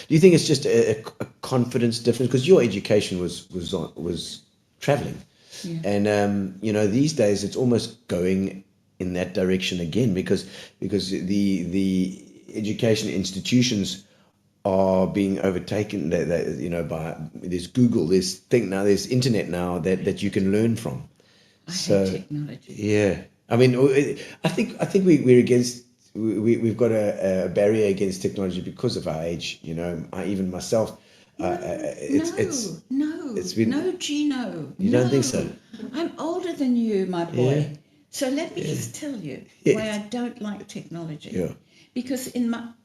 Do you think it's just a confidence difference? Because your education was traveling, Yeah. and these days it's almost going in that direction again because the education institutions are being overtaken. By there's Google, there's internet now that you can learn from. I hate technology. Yeah, I mean, I think we're against. We've got a barrier against technology because of our age. You know, even myself. It's been. No, Gino. You don't think so? I'm older than you, my boy. Yeah. So let me just tell you Yes. why I don't like technology. Yeah. Because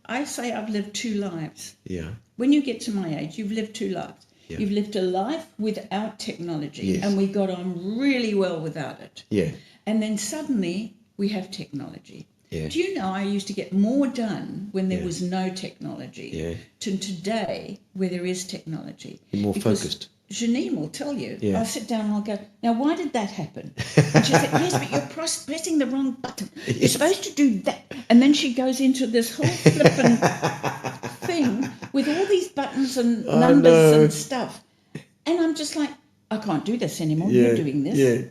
I say I've lived two lives. Yeah. When you get to my age, you've lived two lives. Yeah. You've lived a life without technology, Yes. and we got on really well without it. Yeah. And then suddenly we have technology. Yeah. Do you know I used to get more done when there Yeah. was no technology Yeah. to today where there is technology? You're more Because focused. Janine will tell you. Yeah. I'll sit down and I'll go, now why did that happen? And she said, yes, but you're pressing the wrong button. You're supposed to do that. And then she goes into this whole flippin' thing with all these buttons and numbers know. and stuff. And I'm just like, I can't do this anymore. You're doing this. Yeah.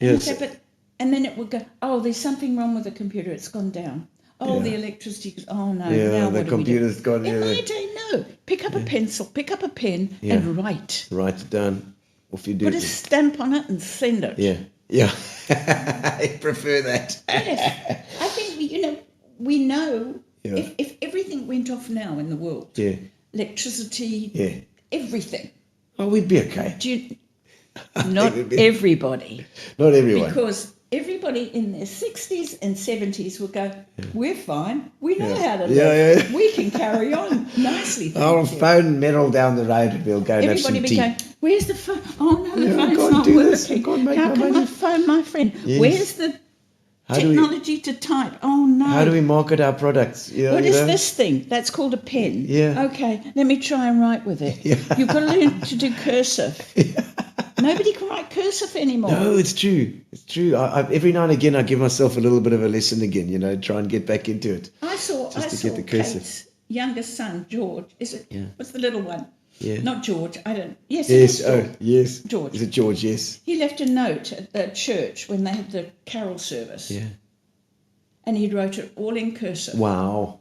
And I Yes. said, and then it would go, oh, there's something wrong with the computer. It's gone down. Oh, Yeah. the electricity goes, oh, no. Yeah, now the what do we do? computer's gone, In yeah. my day, no. Pick up a pencil, pick up a pen Yeah. and write. Write it down. Off you do. Put a stamp on it and send it. Yeah. Yeah. I prefer that. Yes. I think, we know Yeah. if everything went off now in the world, Yeah. electricity, Yeah. everything, Oh, we'd be okay. do you, not it would be- everybody. Not everyone. Because everybody in their 60s and 70s will go, we're fine. We know Yeah. how to live. Yeah, yeah. We can carry on nicely. thank I'll you." phone Meryl down the road and we'll go and have Everybody some be tea. going, where's the phone? Oh, no, the Yeah, I phone's can't not do working. this. I can't make how no can money." I phone my friend? Yes. Where's the How do we- technology to type? Oh, no. How do we market our products? Yeah, What you is know? this thing? That's called a pen. Yeah. Okay, let me try and write with it. Yeah. You've got to learn to do cursive. Nobody can write cursive anymore. No, it's true. It's true. Every now and again, I give myself a little bit of a lesson again, try and get back into it. I saw to get the cursive. Kate's youngest son, George. Is it? Yeah. What's the little one? Yeah. Not George. I don't. Yes. It Yes. is Oh, George. yes. George. Is it George? Yes. He left a note at the church when they had the carol service. Yeah. And he wrote it all in cursive. Wow.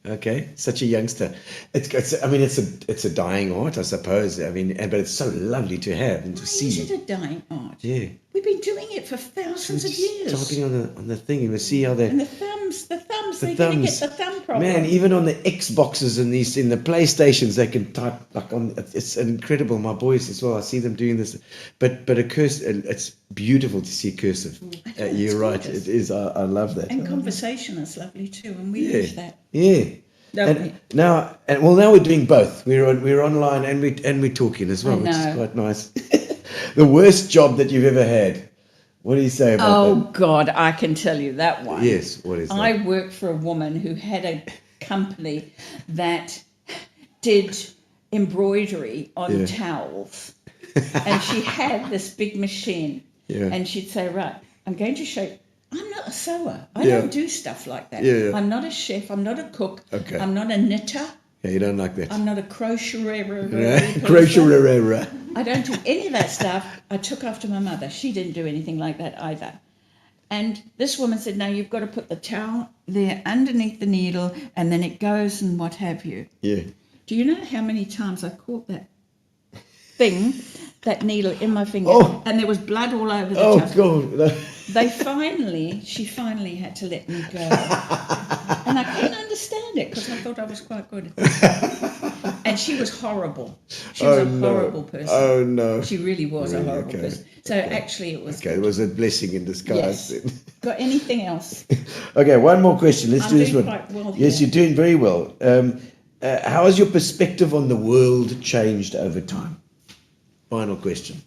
Okay. Such a youngster. It's a dying art, I suppose. But it's so lovely to have and to Why see. is it a dying art? Yeah. We've been doing it for thousands of years. Typing on the thing, and we see how they. And the thumbs thumbs. They're going to get the thumb problem. Man, even on the Xboxes and in the PlayStations, they can type like on. It's incredible. My boys as well. I see them doing this, but a cursive. It's beautiful to see cursive. You're right. Gorgeous. It is. I love that. And conversation is lovely too, and we use that. Yeah. Don't we? And now we're doing both. We're online and we're talking as well, I which is know. quite nice. The worst job that you've ever had. What do you say about Oh that? God, I can tell you that one. Yes, what is that? I worked for a woman who had a company that did embroidery on towels, and she had this big machine, and she'd say, "Right, I'm going to show you." I'm not a sewer. I don't do stuff like that. I'm not a chef. I'm not a cook. Okay. I'm not a knitter. Yeah, you don't like that. I'm not a crocheter. Crocheter. I don't do any of that stuff. I took after my mother. She didn't do anything like that either. And this woman said, no, you've got to put the towel there underneath the needle and then it goes and what have you. Yeah. Do you know how many times I caught that thing, that needle in my finger, and there was blood all over the towel? God. She finally had to let me go. And I couldn't understand it because I thought I was quite good. And she was horrible. She was a horrible person. Oh, no. She really was a horrible person. So actually it was... Okay, it was a blessing in disguise. Yes. Got anything else? Okay, one more question. Let's do this doing one. quite well Yes, here. you're doing very well. How has your perspective on the world changed over time? Final question.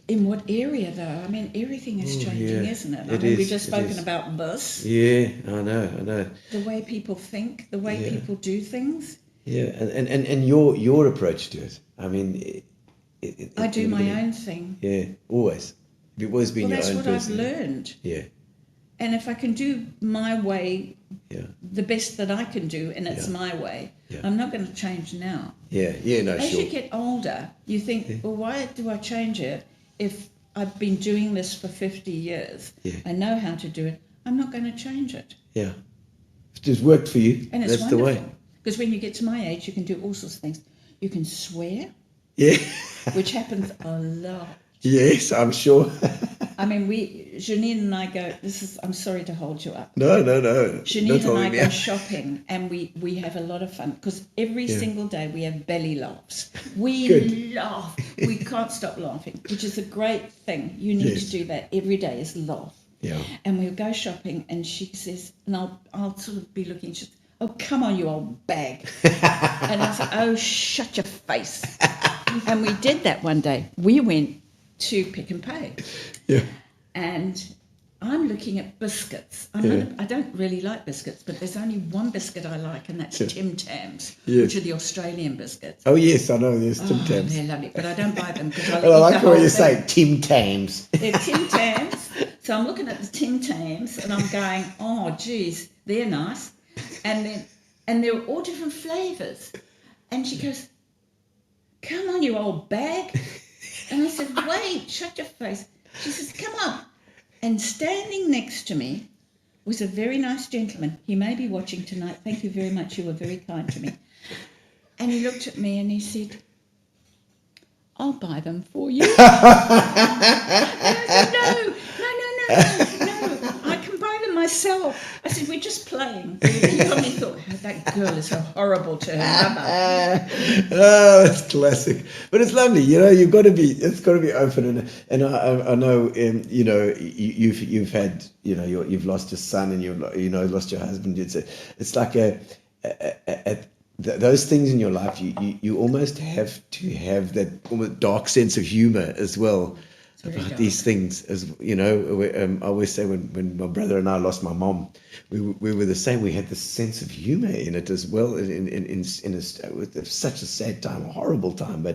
In what area, though? I mean, everything is changing, isn't it? It We've is, just it spoken is. about this. Yeah, I know. The way people think, the way people do things. Yeah, and your approach to it. I mean... I do my own thing. Yeah, always. You've always been your That's own what person. I've learned. Yeah, And if I can do my way, yeah, the best that I can do, and it's my way, I'm not going to change now. yeah, no, As sure. you get older, you think, well, why do I change it if I've been doing this for 50 years? Yeah. I know how to do it. I'm not going to change it. Yeah. If it's worked for you, And it's that's the wonderful. way. Because when you get to my age, you can do all sorts of things. You can swear, Yeah. which happens a lot. Yes, I'm sure. I mean, Janine and I go, I'm sorry to hold you up. No. Janine Not and I holding me go up. shopping and we have a lot of fun because every single day we have belly laughs. We Good. laugh. We can't stop laughing, which is a great thing. You need to do that every day is laugh. Yeah. And we'll go shopping and she says, and I'll sort of be looking, she says, oh, come on, you old bag. And I said, oh, shut your face. And we did that one day. We went to Pick and Pay. Yeah. And I'm looking at biscuits. I don't really like biscuits, but there's only one biscuit I like, and that's Tim Tams, which are the Australian biscuits. Oh, yes, I know. Yes, Tim Oh, Tams. they're lovely, but I don't buy them because I And I like the way you thing. say Tim Tams. They're Tim Tams. So I'm looking at the Tim Tams, and I'm going, oh, geez, they're nice. And they're all different flavours. And she goes, come on, you old bag. And I said, wait, shut your face. She says, come on. And standing next to me was a very nice gentleman. He may be watching tonight. Thank you very much. You were very kind to me. And he looked at me and he said, I'll buy them for you. And I said, no. I can buy them myself. I said, we're just playing. He only thought, that girl is so horrible to her mother. Oh, that's classic. But it's lovely, you've got to be. It's got to be open, and I know, you've had, you've lost your son, and you've lost your husband. It's like those things in your life. You almost have to have that almost dark sense of humor as well. About these things, as I always say when my brother and I lost my mom, we were the same. We had this sense of humor in it as well. With such a sad time, a horrible time,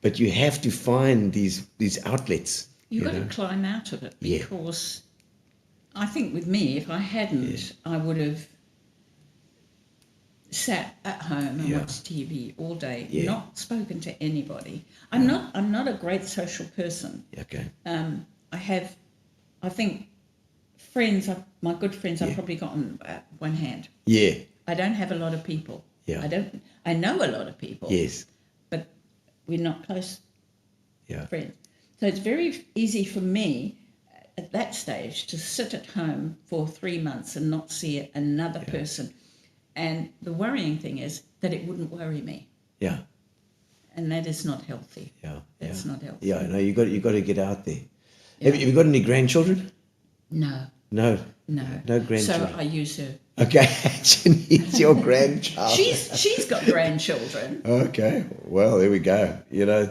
but you have to find these outlets. You've got to climb out of it because I think with me, if I hadn't, I would have sat at home and watched TV all day, not spoken to anybody. I'm not a great social person. Okay. I think friends, my good friends, I've probably got on one hand. Yeah. I don't have a lot of people. Yeah. I know a lot of people. Yes. But we're not close Yeah. friends. So it's very easy for me at that stage to sit at home for 3 months and not see another person. And the worrying thing is that it wouldn't worry me. Yeah. And that is not healthy. Yeah. That's not healthy. Yeah, no, you got to get out there. Have you got any grandchildren? No. No. No. No grandchildren. So I use her. Okay, Janine's your grandchild. She's got grandchildren. Okay, well, there we go. You know,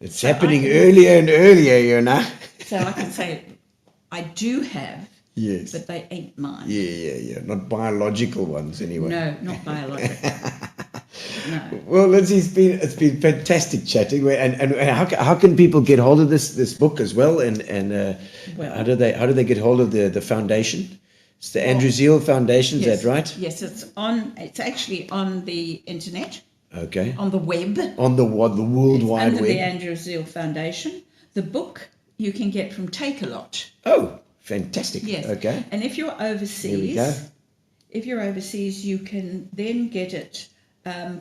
it's So happening I can- earlier and earlier, you know. So I can say I do have, Yes. but they ain't mine. Yeah. Not biological ones, anyway. No, not biological. No. Well, Lindsay, it's been fantastic chatting. And how can people get hold of this book as well? And Well- how do they get hold of the foundation? It's the Andrew Zeihl Foundation. Yes, Is that right? Yes, it's actually on the internet, Okay. on the web. On the World Wide Under the Web. Andrew Zeihl Foundation. The book you can get from Take-A-Lot. Oh, fantastic. Yes. Okay. And if you're There we go. overseas, you can then get it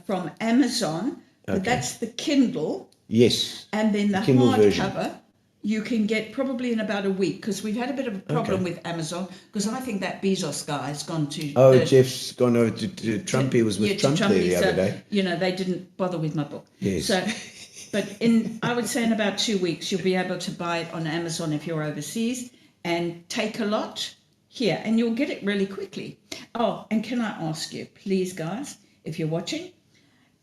from Amazon. But Okay. that's the Kindle, Yes. and then the Kindle version. hardcover you can get probably in about a week, because we've had a bit of a problem Okay. with Amazon, because I think that Bezos guy has gone to Oh, Jeff's gone over to Trump. He was with to Trump there Trumpy, the so, other day. You know, they didn't bother with my book. Yes. So, but I would say in about 2 weeks, you'll be able to buy it on Amazon if you're overseas, and Take-A-Lot here, and you'll get it really quickly. Oh, and can I ask you, please, guys, if you're watching,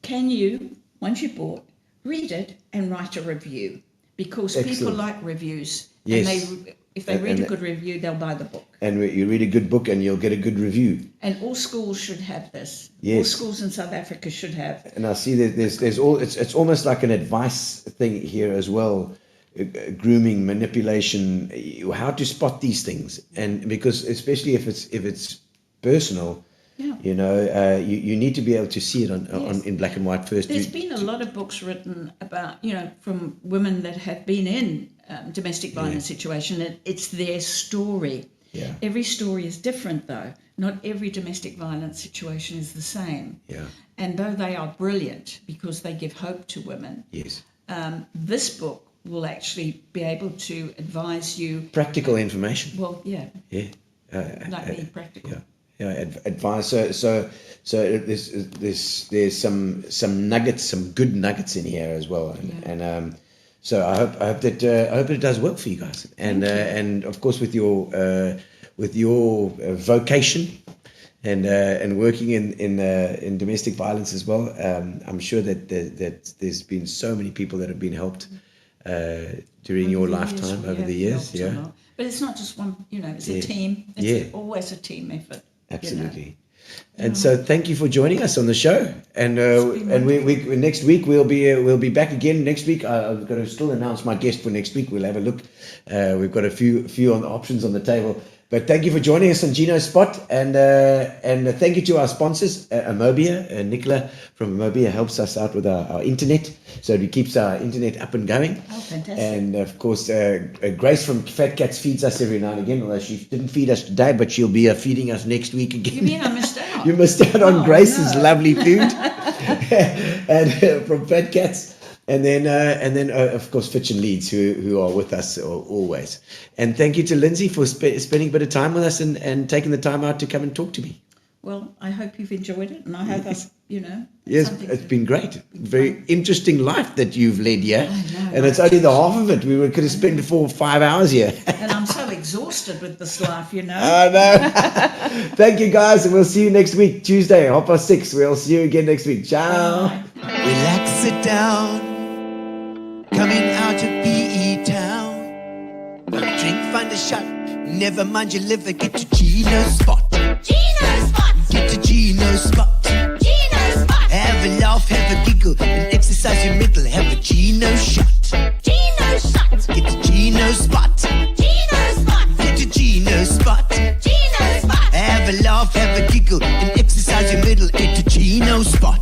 can you, once you bought, read it and write a review? Because people Excellent. like reviews. Yes. And if they read a good review, they'll buy the book. And you read a good book and you'll get a good review. And all schools should have this. Yes. All schools in South Africa should have. And I see that there's all it's almost like an advice thing here as well. Grooming, manipulation, how to spot these things, and because especially if it's personal, Yeah. you know, you need to be able to see it on Yes. in black and white first. There's been a lot of books written about, from women that have been in domestic violence situation, and it's their story. Yeah. Every story is different, though. Not every domestic violence situation is the same. Yeah. And though they are brilliant because they give hope to women, Yes. this book will actually be able to advise you. Practical information. Well, yeah, Yeah. like being practical. Yeah. Advice. So there's some nuggets, some good nuggets in here as well, and so I hope that it does work for you guys, and of course with your vocation and working in domestic violence as well. I'm sure that there's been so many people that have been helped during your lifetime over the years. Yeah. But it's not just one, it's a team. It's always a team effort. Absolutely. And so thank you for joining us on the show. And we next week we'll be back again next week. I've got to still announce my guest for next week. We'll have a look. We've got a few on the options on the table. But thank you for joining us on Gino's Spot, and thank you to our sponsors, Amobia. Nicola from Amobia helps us out with our internet, so it keeps our internet up and going. Oh, fantastic. And of course, Grace from Fat Cats feeds us every now and again, although she didn't feed us today, but she'll be feeding us next week again. You mean I missed out? You missed out on Grace's no. lovely food and from Fat Cats. And then of course, Fitch and Leeds, who are with us always. And thank you to Lindsay for spending a bit of time with us and taking the time out to come and talk to me. Well, I hope you've enjoyed it, and I hope us, Yes, something it's to- been great. Very interesting life that you've led here. I know, And it's only the half of it. Could have spent 4 or 5 hours here. And I'm so exhausted with this life, I know. Thank you, guys, and we'll see you next week, Tuesday, 6:30. We'll see you again next week. Ciao. Bye. Relax, sit down. Coming out of PE town. Have a drink, find a shot. Never mind your liver, get to Gino's Spot. Gino Spot! Get to Gino's Spot. Gino Spot! Have a laugh, have a giggle, and exercise your middle. Have a Gino shot. Gino Shot! Get to Gino's Spot. Gino Spot! Get to Gino's Spot. Gino Spot! Have a laugh, have a giggle, and exercise your middle. Get to Gino's Spot.